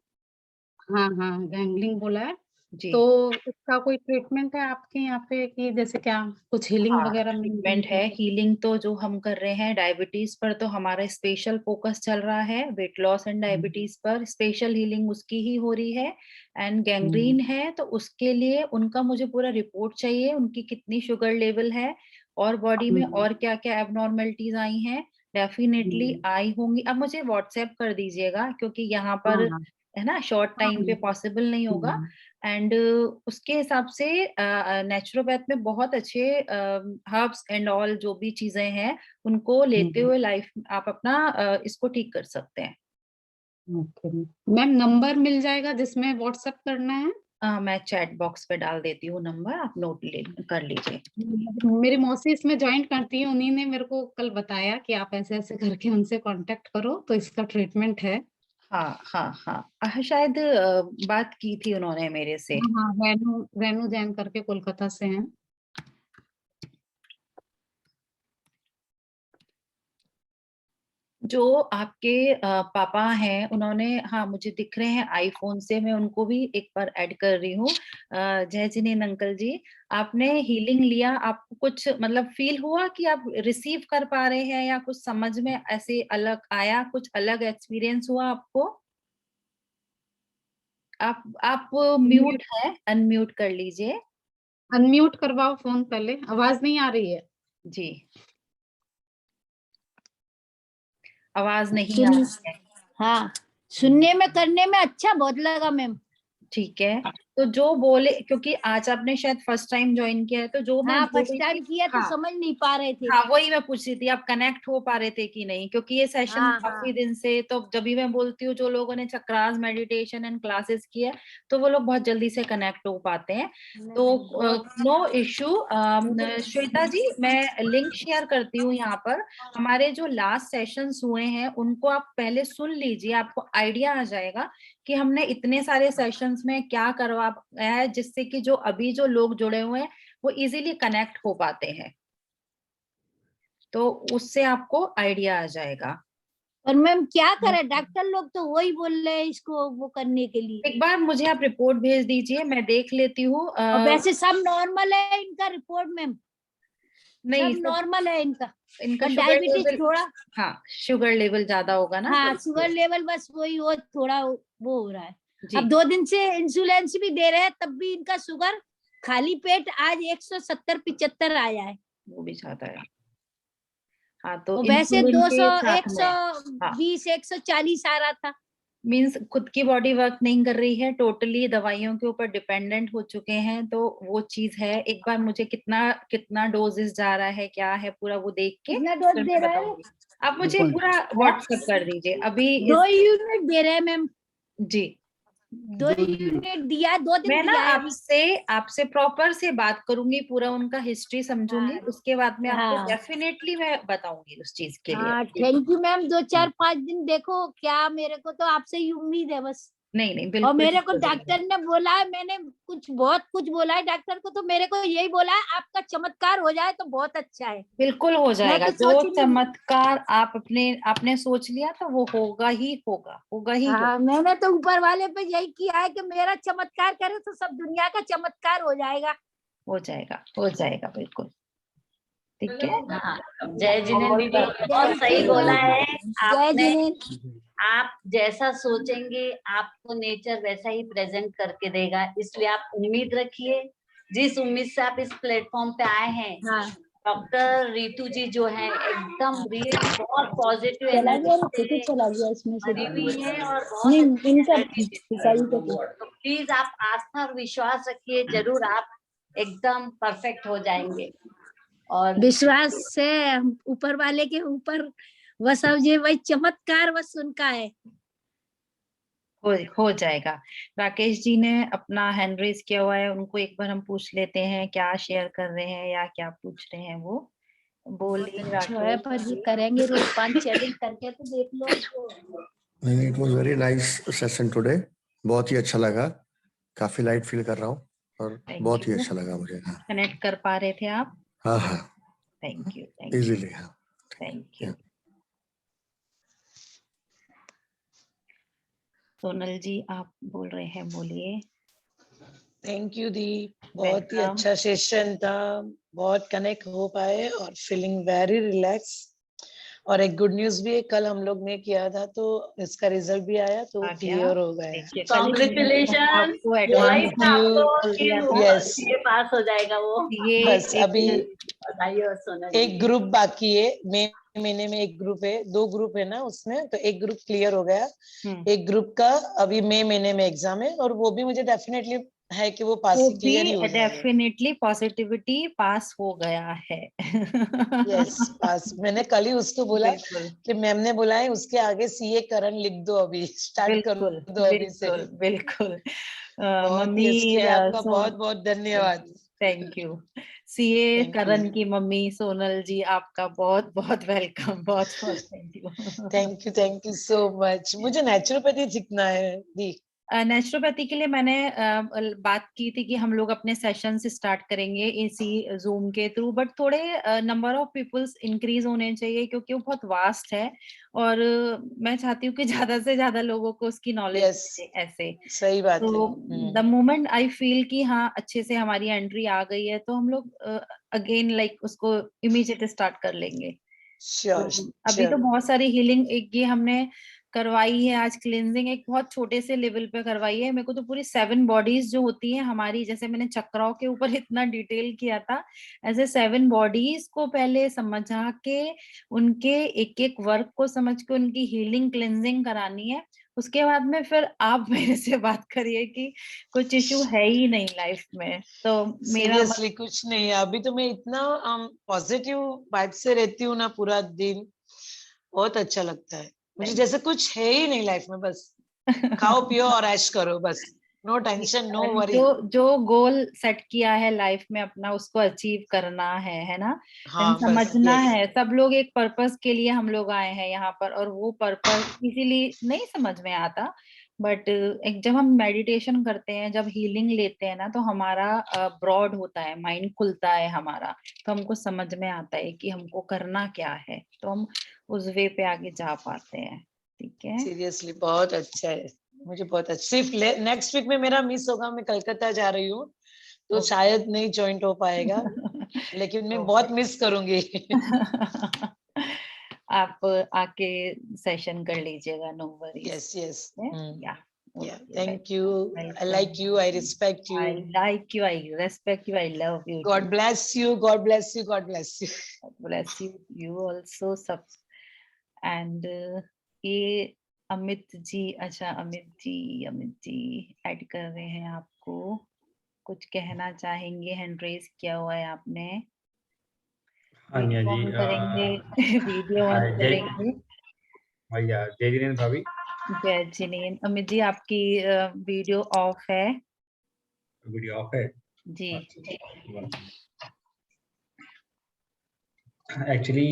हाँ हाँ, गैंगलिंग बोला है। जी तो इसका कोई ट्रीटमेंट है आपके यहाँ पे कि जैसे क्या कुछ हीलिंग हाँ, वगैरह ट्रीटमेंट है। हीलिंग तो जो हम कर रहे हैं डायबिटीज पर, तो हमारा स्पेशल फोकस चल रहा है वेट लॉस एंड डायबिटीज पर, स्पेशल हीलिंग उसकी ही हो रही है। एंड गैंग्रीन है तो उसके लिए उनका मुझे पूरा रिपोर्ट चाहिए, उनकी कितनी शुगर लेवल है और बॉडी में और क्या क्या एबनॉर्मेलिटीज आई हैं। डेफिनेटली आई होंगी। अब मुझे व्हाट्सएप कर दीजिएगा, क्योंकि यहाँ पर है ना शॉर्ट टाइम पे पॉसिबल नहीं होगा। एंड उसके हिसाब से नेचुरोपैथ में बहुत अच्छे हर्ब्स एंड ऑल जो भी चीजें हैं उनको लेते हुए लाइफ आप अपना इसको ठीक कर सकते हैं। मैम नंबर मिल जाएगा जिसमें व्हाट्सएप करना है? मैं चैट बॉक्स पे डाल देती हूँ नंबर, आप नोट कर लीजिए। मेरी मौसी इसमें ज्वाइन करती है, उन्हीं ने मेरे को कल बताया कि आप ऐसे ऐसे करके उनसे कांटेक्ट करो तो इसका ट्रीटमेंट है। हाँ हाँ हाँ, शायद बात की थी उन्होंने मेरे से। हाँ, रेनू जैन करके कोलकाता से हैं। जो आपके पापा हैं उन्होंने, हाँ मुझे दिख रहे हैं आईफोन से, मैं उनको भी एक बार ऐड कर रही हूँ। जय जिनेन अंकल जी, आपने हीलिंग लिया, आपको कुछ मतलब फील हुआ कि आप रिसीव कर पा रहे हैं, या कुछ समझ में ऐसे अलग आया, कुछ अलग एक्सपीरियंस हुआ आपको? आप म्यूट है, अनम्यूट कर लीजिए। अनम्यूट करवाओ फोन पहले, आवाज नहीं आ रही है। जी, आवाज नहीं आ सुन रही है। हाँ, सुनने में करने में अच्छा बहुत लगा मैम। ठीक है, तो जो बोले, क्योंकि आज आपने शायद फर्स्ट टाइम ज्वाइन किया है, तो जो मैं हाँ, बोल फर्स्ट रही टाइम थी, किया तो हाँ समझ नहीं पा रहे थे। हाँ वही मैं पूछ रही थी, आप कनेक्ट हो पा रहे थे कि नहीं, क्योंकि ये सेशन हाँ काफी हाँ, दिन से, तो जब भी मैं बोलती हूँ जो लोगों ने चक्रास मेडिटेशन एंड क्लासेस की है तो वो लोग बहुत जल्दी से कनेक्ट हो पाते हैं। तो नो इश्यू। श्वेता जी, मैं लिंक शेयर करती हूँ यहाँ पर। हमारे जो लास्ट सेशंस हुए हैं उनको आप पहले सुन लीजिए, आपको आइडिया आ जाएगा कि हमने इतने सारे सेशंस में क्या करवाया है, जिससे कि जो अभी जो लोग जुड़े हुए हैं वो इजीली कनेक्ट हो पाते हैं, तो उससे आपको आइडिया आ जाएगा। पर मैम क्या करें, डॉक्टर लोग तो वही बोल रहे हैं इसको वो करने के लिए। एक बार मुझे आप रिपोर्ट भेज दीजिए, मैं देख लेती हूँ। और वैसे सब नॉर्मल है इनका रिपोर्ट मैम, नहीं, सब नॉर्मल है इनका। इनका पर शुगर डायबिटीज लेवल, थोड़ा, हाँ शुगर लेवल ज्यादा होगा ना, हाँ तो शुगर लेवल बस वही वो थोड़ा वो हो रहा है। जी अब 2 दिन से इंसुलिन भी दे रहे हैं, तब भी इनका शुगर खाली पेट आज 170-75 आया है। वो भी ज्यादा है। हाँ, तो वो वैसे इंसुलिन 200 के साथ में, हाँ 120 140 आ रहा था। मीन्स खुद की बॉडी वर्क नहीं कर रही है, टोटली दवाइयों के ऊपर डिपेंडेंट हो चुके हैं, तो वो चीज है। एक बार मुझे कितना कितना डोजेस जा रहा है, क्या है पूरा वो देख के कितना डोज फिर दे मैं रहा है? बताऊंगी। आप मुझे बिल्कुल। पूरा व्हाट्सएप कर दीजिए अभी 2 यूनिट दे रहे हैं मैम, जी 2 यूनिट दिया, 2 दिन मैं ना दिया है अभी। आपसे प्रॉपर से बात करूंगी, पूरा उनका हिस्ट्री समझूंगी, हाँ, उसके बाद में आपको हाँ। डेफिनेटली मैं बताऊंगी उस चीज के लिए। हाँ, थैंक यू मैम। 2-4-5 दिन देखो, क्या मेरे को तो आपसे ही उम्मीद है बस। नहीं नहीं और बिल्कुल मेरे ठीक को हो जाएगा। डॉक्टर ने बोला है, मैंने बहुत कुछ बोला है डॉक्टर को, तो मेरे को यही बोला है आपका चमत्कार हो जाए तो बहुत अच्छा है। बिल्कुल हो जाएगा, तो जो सोच रही हूँ। चमत्कार आपने सोच लिया तो वो होगा ही होगा, होगा ही होगा। हाँ, मैंने तो ऊपर वाले पे यही किया है कि मेरा चमत्कार करे तो सब दुनिया का चमत्कार हो जाएगा। हो जाएगा, हो जाएगा बिल्कुल। ठीक है। हाँ, जय जिनेन्द्र दीदी, जय बहुत सही बोला है जय आपने। जिनेन्द्र। आप जैसा सोचेंगे आपको नेचर वैसा ही प्रेजेंट करके देगा, इसलिए आप उम्मीद रखिए। जिस उम्मीद से आप इस प्लेटफॉर्म पे आए हैं, हाँ, डॉक्टर रितु जी जो है एकदम रियल बहुत पॉजिटिव चला एनर्जी गया से रे, चला गया इसमें से। भरी हुई है और बहुत नहीं, अच्छी इनका एनर्जी देती है। सही करके। तो प्लीज आप आस्था और विश्वास रखिए, जरूर आप एकदम परफेक्ट हो जाएंगे। और विश्वास से हम ऊपर वाले के ऊपर, बस अब ये वही चमत्कार बस उनका है। हो जाएगा। राकेश जी ने अपना हैंड रेज किया हुआ है, उनको एक बार हम पूछ लेते हैं क्या शेयर कर रहे हैं या क्या पूछ रहे हैं। वो बोलिए अच्छा है, पर राकेश ये जी। करेंगे रोज 5-6 दिन करके तो देख लो। नहीं, it was very nice session today. बहुत ही अच्छा लगा, काफी लाइट फील कर रहा हूँ और बहुत ही अच्छा लगा मुझे। हाँ कनेक्ट कर पा रहे थे आप? हाँ हाँ, थैंक यू इजीली। हाँ, थैंक यू। सोनल जी आप बोल रहे हैं, बोलिए। थैंक यू दी, बहुत ही वेलकम। अच्छा सेशन था, बहुत कनेक्ट हो पाए और फीलिंग वेरी रिलैक्स। और एक गुड न्यूज भी है, कल हम लोग ने किया था तो इसका रिजल्ट भी आया तो आ गया? क्लियर हो गया। देखिए, कांग्रेचुलेशन, आपको एडवांस Thank you. बोल दिया था। Yes. ये पास हो जाएगा वो। ये बस एक अभी बधाई हो सोना जी। एक ग्रुप बाकी है, मई महीने में एक ग्रुप है, 2 ग्रुप है ना उसमें, तो एक ग्रुप क्लियर हो गया। एक ग्रुप का अभी मई महीने में एग्जाम है और वो भी मुझे डेफिनेटली है कि वो पास वो क्लियर ही भी हो जाएगा। डेफिनेटली पॉजिटिविटी पास हो गया है। यस पास। मैंने कल ही उसको बोला बिल्कुल कि मैम ने बोला है उसके आगे सीए करण लिख दो, अभी स्टार्ट कर बिल्कुल दो अभी से। बिल्कुल बिल्कुल। बहुत मम्मी ही इसके लिए आपका बहुत बहुत धन्यवाद। Thank you. CA Thank Karan you. की मम्मी सोनल जी आपका बहुत बहुत वेलकम, बहुत बहुत thank you. Thank you so much. मुझे नेचुरोपैथी सीखना है दी। नेचुरोपैथी के लिए मैंने बात की थी कि हम लोग अपने सेशन स्टार्ट करेंगे इसी जूम के थ्रू, बट थोड़े नंबर ऑफ पीपल्स इंक्रीज होने चाहिए क्योंकि वो बहुत वास्ट है और मैं चाहती हूँ कि ज्यादा से ज्यादा लोगों को उसकी नॉलेज यस मिले ऐसे। सही बात है। तो द मोमेंट आई फील कि हाँ अच्छे से हमारी एंट्री आ गई है तो हम लोग अगेन लाइक उसको इमीडिएट स्टार्ट कर लेंगे। तो श्योर अभी तो बहुत सारी हीलिंग एक ये हमने करवाई है, आज क्लींजिंग एक बहुत छोटे से लेवल पे करवाई है। मेरे को तो पूरी 7 बॉडीज जो होती है हमारी, जैसे मैंने चक्राओं के ऊपर इतना डिटेल किया था, ऐसे 7 बॉडीज को पहले समझा के उनके एक एक वर्क को समझ के उनकी हीलिंग क्लींजिंग करानी है। उसके बाद में फिर आप मेरे से बात करिए कि कुछ इशू है ही नहीं लाइफ में। तो मेरा सीरियसली कुछ नहीं है अभी, तो मैं इतना पॉजिटिव वाइब से रहती हूँ ना पूरा दिन, बहुत अच्छा लगता है मुझे, जैसे कुछ है ही नहीं लाइफ में, बस खाओ पियो और ऐश करो बस, नो टेंशन नो वरी। जो गोल सेट किया है लाइफ में अपना उसको अचीव करना है ना। हाँ बस समझना यस है सब लोग एक पर्पस के लिए हम लोग आए हैं यहाँ पर, और वो पर्पस इसीलिए नहीं समझ में आता, बट एक जब हम मेडिटेशन करते हैं, जब हीलिंग लेते हैं ना, तो हमारा ब्रॉड होता है, माइंड खुलता है हमारा, तो हमको समझ में आता है कि हमको करना क्या है, तो हम उस वे पे आगे जा पाते हैं। ठीक है। सीरियसली बहुत अच्छा है, मुझे बहुत अच्छा। सिर्फ नेक्स्ट वीक में मेरा मिस होगा, मैं कलकत्ता जा रही हूँ तो शायद नहीं ज्वाइंट हो पाएगा, लेकिन मैं बहुत मिस करूंगी। आप आके सेशन कर लीजिएगा, नो वरीज। यस यस या thank you, I like you, I respect you, I like you, I respect you, I love you. God bless you, God bless you, God bless you, bless you, you also सब। एंड ये अमित जी, अच्छा अमित जी ऐड कर रहे हैं आपको, कुछ कहना चाहेंगे? हैंड रेज किया हुआ है आपने। हाँ जी, हाँ ऑन जी। करेंगे वीडियो ऑन जय करेंगे। भैया, जय जिनेंद्र भाभी। जय जिनेंद्र। अमित जी आपकी वीडियो ऑफ है वीडियो ऑफ है। जी। एक्चुअली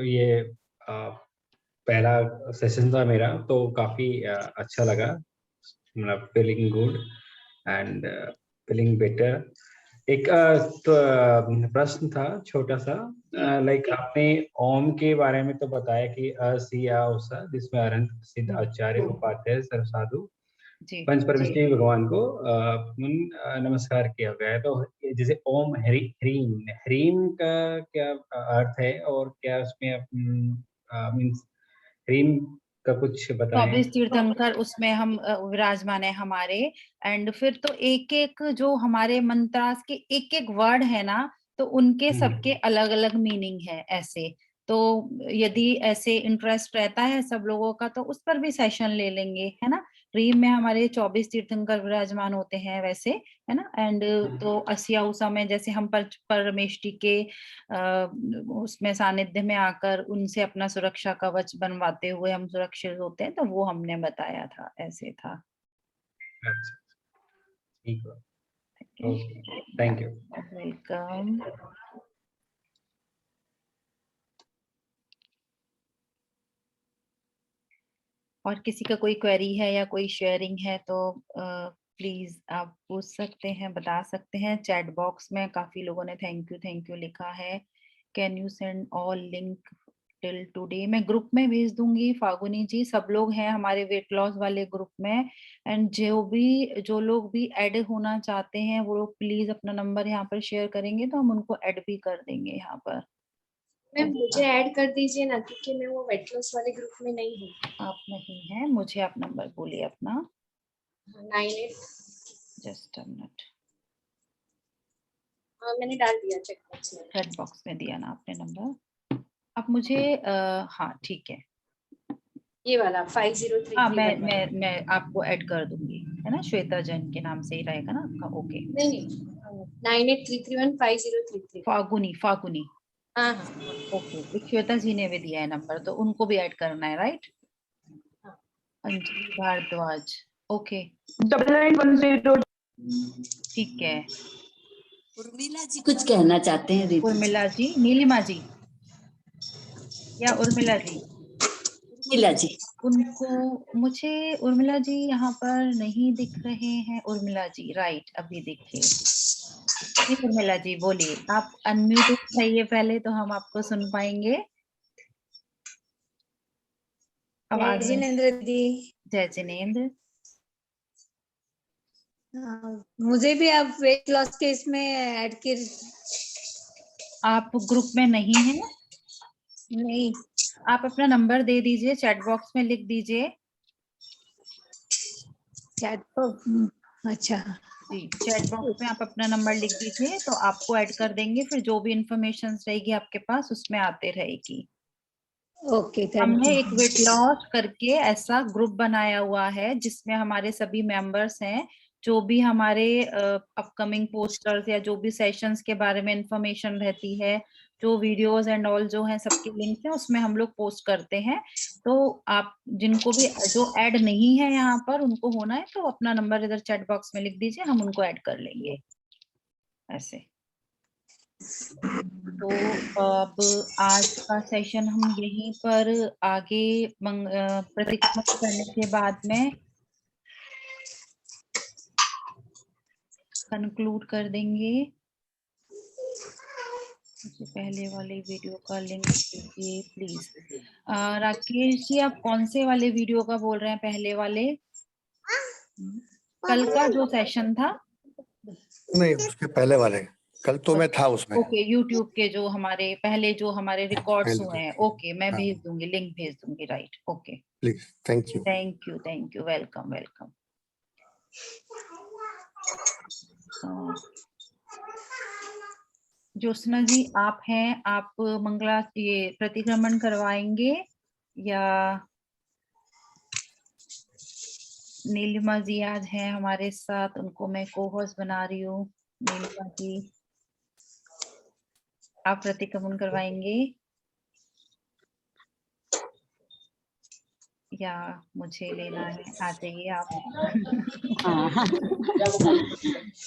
ये पहला सेशन था मेरा, तो काफी अच्छा लगा, मतलब feeling good and feeling better. एक तो प्रश्न था छोटा सा, लाइक आपने ओम के बारे में तो बताया कि असिया उषा, जिसमें अनंत सिद्धाचार्य उपाध्याय सरसाधु जी पंच परमेश्वरी भगवान को नमस्कार किया गया है। तो जैसे ओम ह्रीम ह्रीम का क्या अर्थ है, और क्या उसमें मीन्स ह्रीम का कुछ बताएं। 24 तीर्थंकर उसमें हम विराजमान है हमारे। एंड फिर तो एक एक जो हमारे मंत्रास के एक एक वर्ड है ना, तो उनके सबके अलग अलग मीनिंग है ऐसे। तो यदि ऐसे इंटरेस्ट रहता है सब लोगों का तो उस पर भी सेशन ले लेंगे, है ना। रीम में हमारे 24 तीर्थंकर विराजमान होते हैं वैसे, है ना। एंड तो असिया उषा में जैसे हम परमेष्टि के उसमें सानिध्य में आकर उनसे अपना सुरक्षा कवच बनवाते हुए हम सुरक्षित होते हैं, तो वो हमने बताया था, ऐसे था। अच्छा, ठीक है, थैंक यू। वेलकम। और किसी का कोई क्वेरी है या कोई शेयरिंग है तो प्लीज आप पूछ सकते हैं, बता सकते हैं। चैट बॉक्स में काफी लोगों ने थैंक यू लिखा है। Can you send all link till today? मैं ग्रुप में भेज दूंगी फागुनी जी, सब लोग हैं हमारे वेट लॉस वाले ग्रुप में। एंड जो लोग भी ऐड होना चाहते हैं वो लोग प्लीज अपना नंबर यहाँ पर शेयर करेंगे तो हम उनको ऐड भी कर देंगे यहाँ पर। मैम मुझे ऐड कर दीजिए ना, क्योंकि मैं वो वेट लॉस वाले ग्रुप में नहीं हूँ। आप नहीं है, मुझे आप नंबर बोलिए अपना। 98। Just a minute. हाँ मैंने डाल दिया चेक बॉक्स में। चैट बॉक्स में दिया ना आपने नंबर। अब मुझे हाँ ठीक है, ये वाला 5033 हाँ वाला। मैं आपको ऐड कर दूंगी, है ना। श्वेता जैन के नाम से ही रहेगा ना आपका। ओके। नहीं 9833150333। फागुनी हाँ ओके। एक श्वेता जी ने भी दिया है नंबर, तो उनको भी ऐड करना है, राइट। अंजलि भारद्वाज, ओके 9910। ठीक है। उर्मिला जी कुछ कहना चाहते हैं। उर्मिला जी, नीलिमा जी या उर्मिला जी? उर्मिला जी, उनको मुझे उर्मिला जी यहाँ पर नहीं दिख रहे हैं। उर्मिला जी राइट, अभी दिखे। जी उर्मिला जी बोलिए, आप अनम्यूट होइए पहले तो हम आपको सुन पाएंगे। आवाज जिनेंद्र दी, जय जिनेंद्र। मुझे भी आप वेट लॉस के इसमें ऐड कर। आप ग्रुप में नहीं हैं? नहीं। आप अपना नंबर दे दीजिए, चैट बॉक्स में लिख दीजिए। चैट बॉक्स, अच्छा जी चैट बॉक्स में आप अपना नंबर लिख दीजिए तो आपको ऐड कर देंगे। फिर जो भी इंफॉर्मेशन रहेगी आपके पास उसमें आते रहेगी। ओके, थैंक हमने यू। एक वेट लॉस करके ऐसा ग्रुप बनाया हुआ है जिसमें हमारे सभी मेंबर्स हैं। जो भी हमारे अपकमिंग पोस्टर्स या जो भी सेशंस के बारे में इंफॉर्मेशन रहती है, जो वीडियोस एंड ऑल जो है सबके लिंक है उसमें हम लोग पोस्ट करते हैं। तो आप जिनको भी जो ऐड नहीं है यहाँ पर उनको होना है तो अपना नंबर इधर चैट बॉक्स में लिख दीजिए, हम उनको ऐड कर लेंगे ऐसे। तो अब आज का सेशन हम यहीं पर आगे प्रतिक्रमण करने के बाद में कंक्लूड कर देंगे। मुझे पहले वाले वीडियो का लिंक दीजिए प्लीज। राकेश जी आप कौन से वाले वीडियो का बोल रहे हैं? पहले वाले कल का जो सेशन था? नहीं, उसके पहले वाले। कल तो मैं था उसमें। ओके, यूट्यूब के जो हमारे पहले जो हमारे रिकॉर्ड्स हुए हैं। ओके, मैं हाँ। भेज दूंगी, लिंक भेज दूंगी। Right, okay please, thank you. Thank you, welcome. Jyotsna ji आप हैं, आप मंगला ये प्रतिक्रमण करवाएंगे या नीलिमा जी आज हैं हमारे साथ, उनको मैं को होस्ट बना रही हूँ। नीलिमा जी आप प्रतिक्रमण करवाएंगे या मुझे लेना है? आ जाइए आप।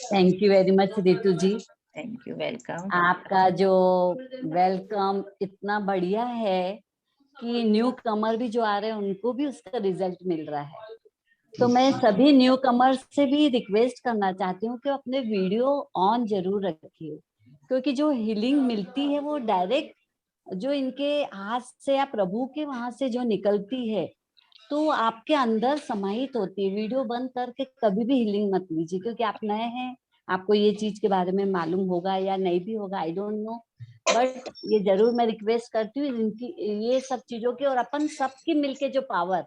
Thank you very much Ritu ji. Thank you, welcome. आपका जो वेलकम इतना बढ़िया है कि न्यू कमर भी जो आ रहे हैं उनको भी उसका रिजल्ट मिल रहा है। तो मैं सभी न्यू कमर से भी रिक्वेस्ट करना चाहती हूँ कि अपने वीडियो ऑन जरूर रखिए, क्योंकि जो हीलिंग मिलती है वो डायरेक्ट जो इनके हाथ से या प्रभु के वहां से जो निकलती है तो आपके अंदर समाहित होती है। वीडियो बंद करके कभी भी हीलिंग मत लीजिए, क्योंकि आप नए हैं, आपको ये चीज के बारे में मालूम होगा या नहीं भी होगा, आई डोंट नो, बट ये जरूर मैं रिक्वेस्ट करती हूँ इनकी ये सब चीजों की, और अपन सबकी मिलके जो पावर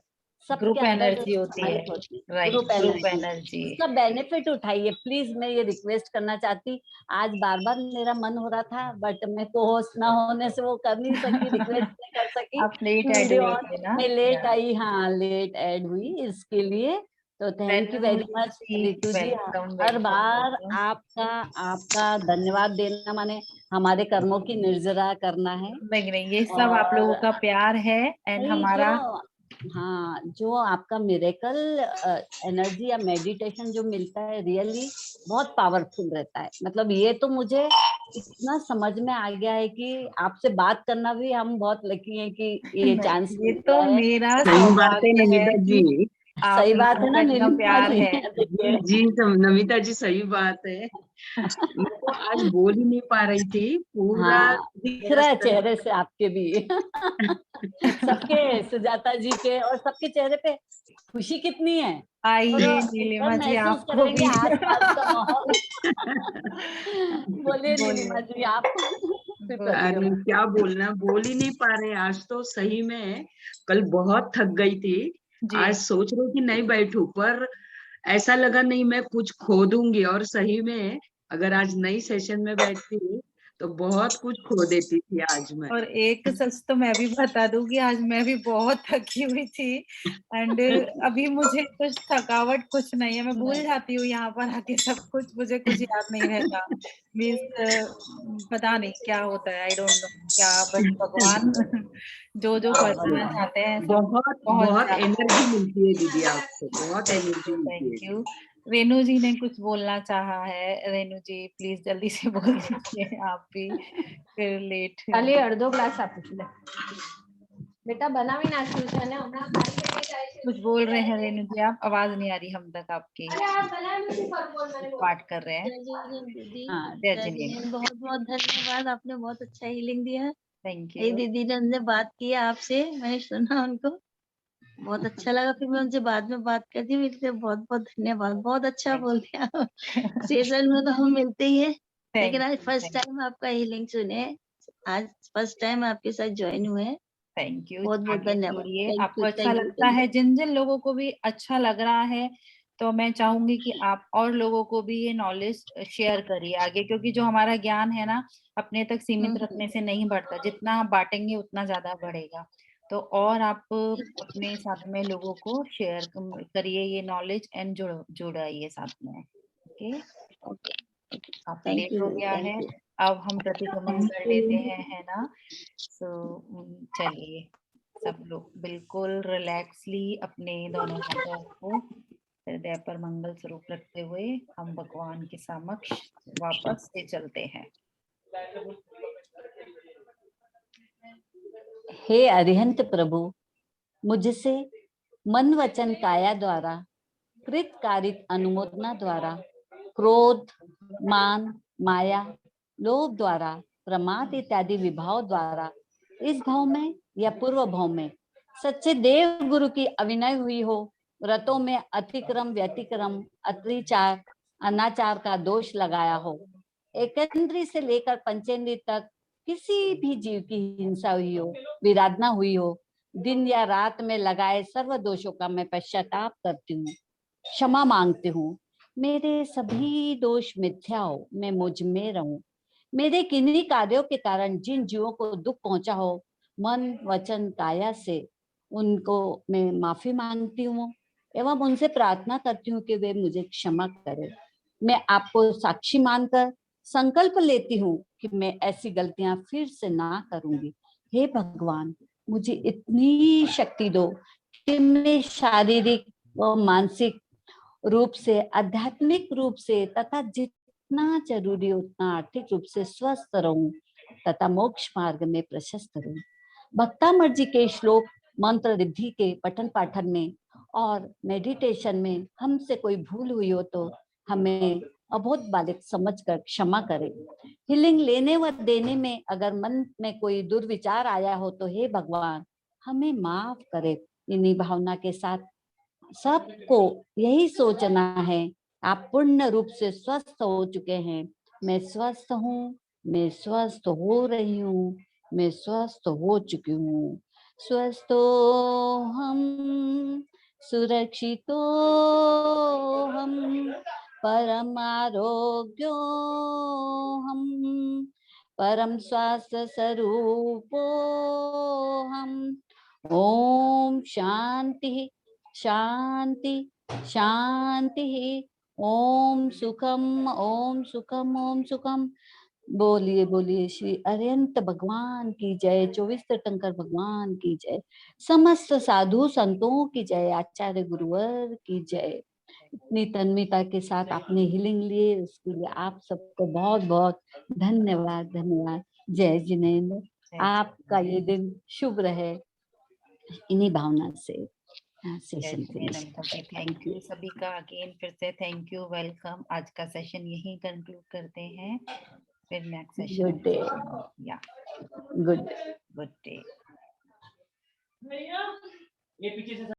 ग्रुप सबके अंदर जो एनर्जी होती है, समाहित होती है, right, group group energy, energy. उसका बेनिफिट उठाइए प्लीज। मैं ये रिक्वेस्ट करना चाहती, आज बार बार मेरा मन हो रहा था बट मैं को होस्ट ना होने से वो कर नहीं सकी, रिक्वेस्ट नहीं कर सकी। आप लेट ऐड वीडियो हुई ऑन थी ना? में लेट आई, हाँ लेट ऐड हुई, इसके लिए तो thank you very much Ritu ji. Welcome, हर बार वेलकम। आपका धन्यवाद देना माने हमारे कर्मों की निर्जरा करना है। नहीं नहीं, ये सब आप लोगों का प्यार है एंड नहीं, हमारा हाँ जो आपका मिरेकल एनर्जी या मेडिटेशन जो मिलता है रियली बहुत पावरफुल रहता है। मतलब ये तो मुझे इतना समझ में आ गया है कि आपसे बात करना भी हम बहुत लकी हैं कि ये चांस ये मिल तो गया है। मेरा सही बात है सौभाग्य है नमिता कि जी। आप सही बात लोगों है का ना इतना निर्मला प्यार जी? है। जी जी नमिता जी सही बात है। मैं तो आज बोल ही नहीं पा रही थी, पूरा हाँ दिख मेरा रहा है सर चेहरे से आपके भी सबके, सुजाता जी के और सबके चेहरे पे खुशी कितनी है। और आइए जब नीलिमा जी, महसूस आपको करेंगे भी आसपास का माहौल बोलिए नीलिमा बोलिए, जी आप फिर बोलिए। प्रतिक्रमण। क्या बोलना, बोल ही नहीं पा रहे आज तो सही में। कल बहुत थक गई थी, जी आज सोच रही थी नहीं बैठूं, पर ऐसा लगा नहीं मैं कुछ खो दूंगी, और सही में अगर आज नई सेशन में बैठती तो बहुत कुछ खो देती थी आज मैं। और एक सच तो मैं भी बता दूं कि आज मैं भी बहुत थकी हुई थी एंड अभी मुझे कुछ थकावट कुछ नहीं है, मैं भूल जाती हूँ यहाँ पर आके सब कुछ, मुझे कुछ याद नहीं रहता। मीन्स पता नहीं क्या होता है, आई डोंट नो क्या, बस भगवान जो जो करना चाहते हैं सब बहुत पहुंच बहुत जाता है। एनर्जी मिलती है दीदी आपसे, बहुत एनर्जी मिलती थैंक है। यू। रेनू जी ने कुछ बोलना चाहा है, रेनू जी प्लीज जल्दी से बोल दीजिए आप भी, फिर लेट खाली अर्धो ग्लास આપું છું बेटा बनावी नाख्યું છે અને હમણાં ખાલી થઈ જાય છે। कुछ बोल रहे हैं रेनू जी, आप आवाज नहीं आ रही हम तक आपकी, अरे आप बनावी નથી फरफोल मैंने बोला। पाठ कर रहे हैं। जय जिनेन्द्र दीदी, हाँ, जय जय जिनेन्द्र, जिनेन्द्र, बहुत बहुत धन्यवाद, आपने बहुत अच्छा हीलिंग दिया। थैंक ये यू। दीदी ने हमने बात किया आपसे, मैंने सुना उनको, बहुत अच्छा लगा। फिर मैं उनसे बाद में बात करती हूँ, इसलिए बहुत बहुत धन्यवाद, बहुत अच्छा बोलते हैं आप। सीजन में तो हम मिलते ही है, लेकिन आज फर्स्ट टाइम आपका हीलिंग सुने, आज फर्स्ट टाइम आपके साथ ज्वाइन हुए हैं। Thank you. बहुत बहुत आगे धन्यवाद। जोड़िए, थैंक आपको यू, अच्छा थैंक यू, लगता है, जिन जिन लोगों को भी अच्छा लग रहा है तो मैं चाहूंगी कि आप और लोगों को भी ये नॉलेज शेयर करिए आगे, क्योंकि जो हमारा ज्ञान है ना अपने तक सीमित रखने से नहीं बढ़ता, जितना आप बांटेंगे उतना ज्यादा बढ़ेगा। तो और आप अपने साथ में लोगों को शेयर करिए ये नॉलेज एंड जुड़ाइए साथ में। ओके, काफी थैंक लेट हो यू, गया थैंक है, यू, अब हम प्रतिक्रमण कर लेते हैं, है ना? सो चलिए सब लोग बिल्कुल रिलैक्सली अपने दोनों हाथों को हृदय पर मंगल स्वरूप रखते हुए हम भगवान के समक्ष वापस से चलते हैं। हे अरिहंत प्रभु, मुझसे मन वचन काया द्वारा कृत कारित अनुमोदना द्वारा क्रोध, मान, माया, लोभ द्वारा, प्रमाद इत्यादि विभाव द्वारा इस भाव में या पूर्व भाव में सच्चे देव गुरु की अविनय हुई हो, व्रतों में अतिक्रम, व्यतिक्रम, अत्याचार, अनाचार का दोष लगाया हो, एकेंद्री से लेकर पंचेंद्री तक किसी भी जीव की हिंसा हुई हो, विराधना हुई हो, दिन या रात में लगाए सर्व दोषों का मैं पश्चाताप करती हूँ, क्षमा मांगती हूँ। मेरे सभी दोष मिथ्या हो, मैं मुझ में रहूं। मेरे किन्हीं कार्यों के कारण जिन जीवों को दुख पहुंचा हो, मन वचन काया से, उनको मैं माफी मांगती हूँ एवं उनसे प्रार्थना करती हूँ कि वे मुझे क्षमा करें। मैं आपको साक्षी मानकर संकल्प लेती हूँ कि मैं ऐसी गलतियां फिर से ना करूंगी। हे भगवान, मुझे इतनी शक्ति दो कि मैं शारीरिक व मानसिक रूप से, आध्यात्मिक रूप से तथा जितना जरूरी उतना आर्थिक रूप से स्वस्थ रहूं तथा मोक्ष मार्ग में प्रशस्त रहूं। भक्तामर जी के श्लोक मंत्र रिद्धि के पठन पाठन में और मेडिटेशन में हमसे कोई भूल हुई हो तो हमें अबोध बालिक समझकर क्षमा करें। हीलिंग लेने व देने में अगर मन में कोई दुर्विचार आया हो तो हे भगवान हमें माफ करे। इन्हीं भावना के साथ सबको यही सोचना है, आप पूर्ण रूप से स्वस्थ हो चुके हैं। मैं स्वस्थ हूँ, मैं स्वस्थ हो रही हूँ, मैं स्वस्थ हो चुकी हूँ। स्वस्थो हम सुरक्षितो हम परम आरोग्यो हम परम स्वास्थ्य स्वरूपो हम। ओम शांति शांति शांति। ओम सुखम ओम सुखम ओम सुखम। बोलिए बोलिए श्री अरिहंत भगवान की जय, 24 तीर्थंकर भगवान की जय, समस्त साधु संतों की जय, आचार्य गुरुवर की जय। इतनी तन्मयता के साथ आपने हीलिंग लिए उसके लिए आप सबको बहुत बहुत धन्यवाद धन्यवाद। जय जिनेन्द्र, आपका ये दिन शुभ रहे। इन्हीं भावना से सेशन फिनिश। थैंक यू सभी का अगेन फिर से थैंक यू, वेलकम। आज का सेशन यहीं कंक्लूड करते हैं, फिर नेक्स्ट सेशन। Good day. या गुड डे।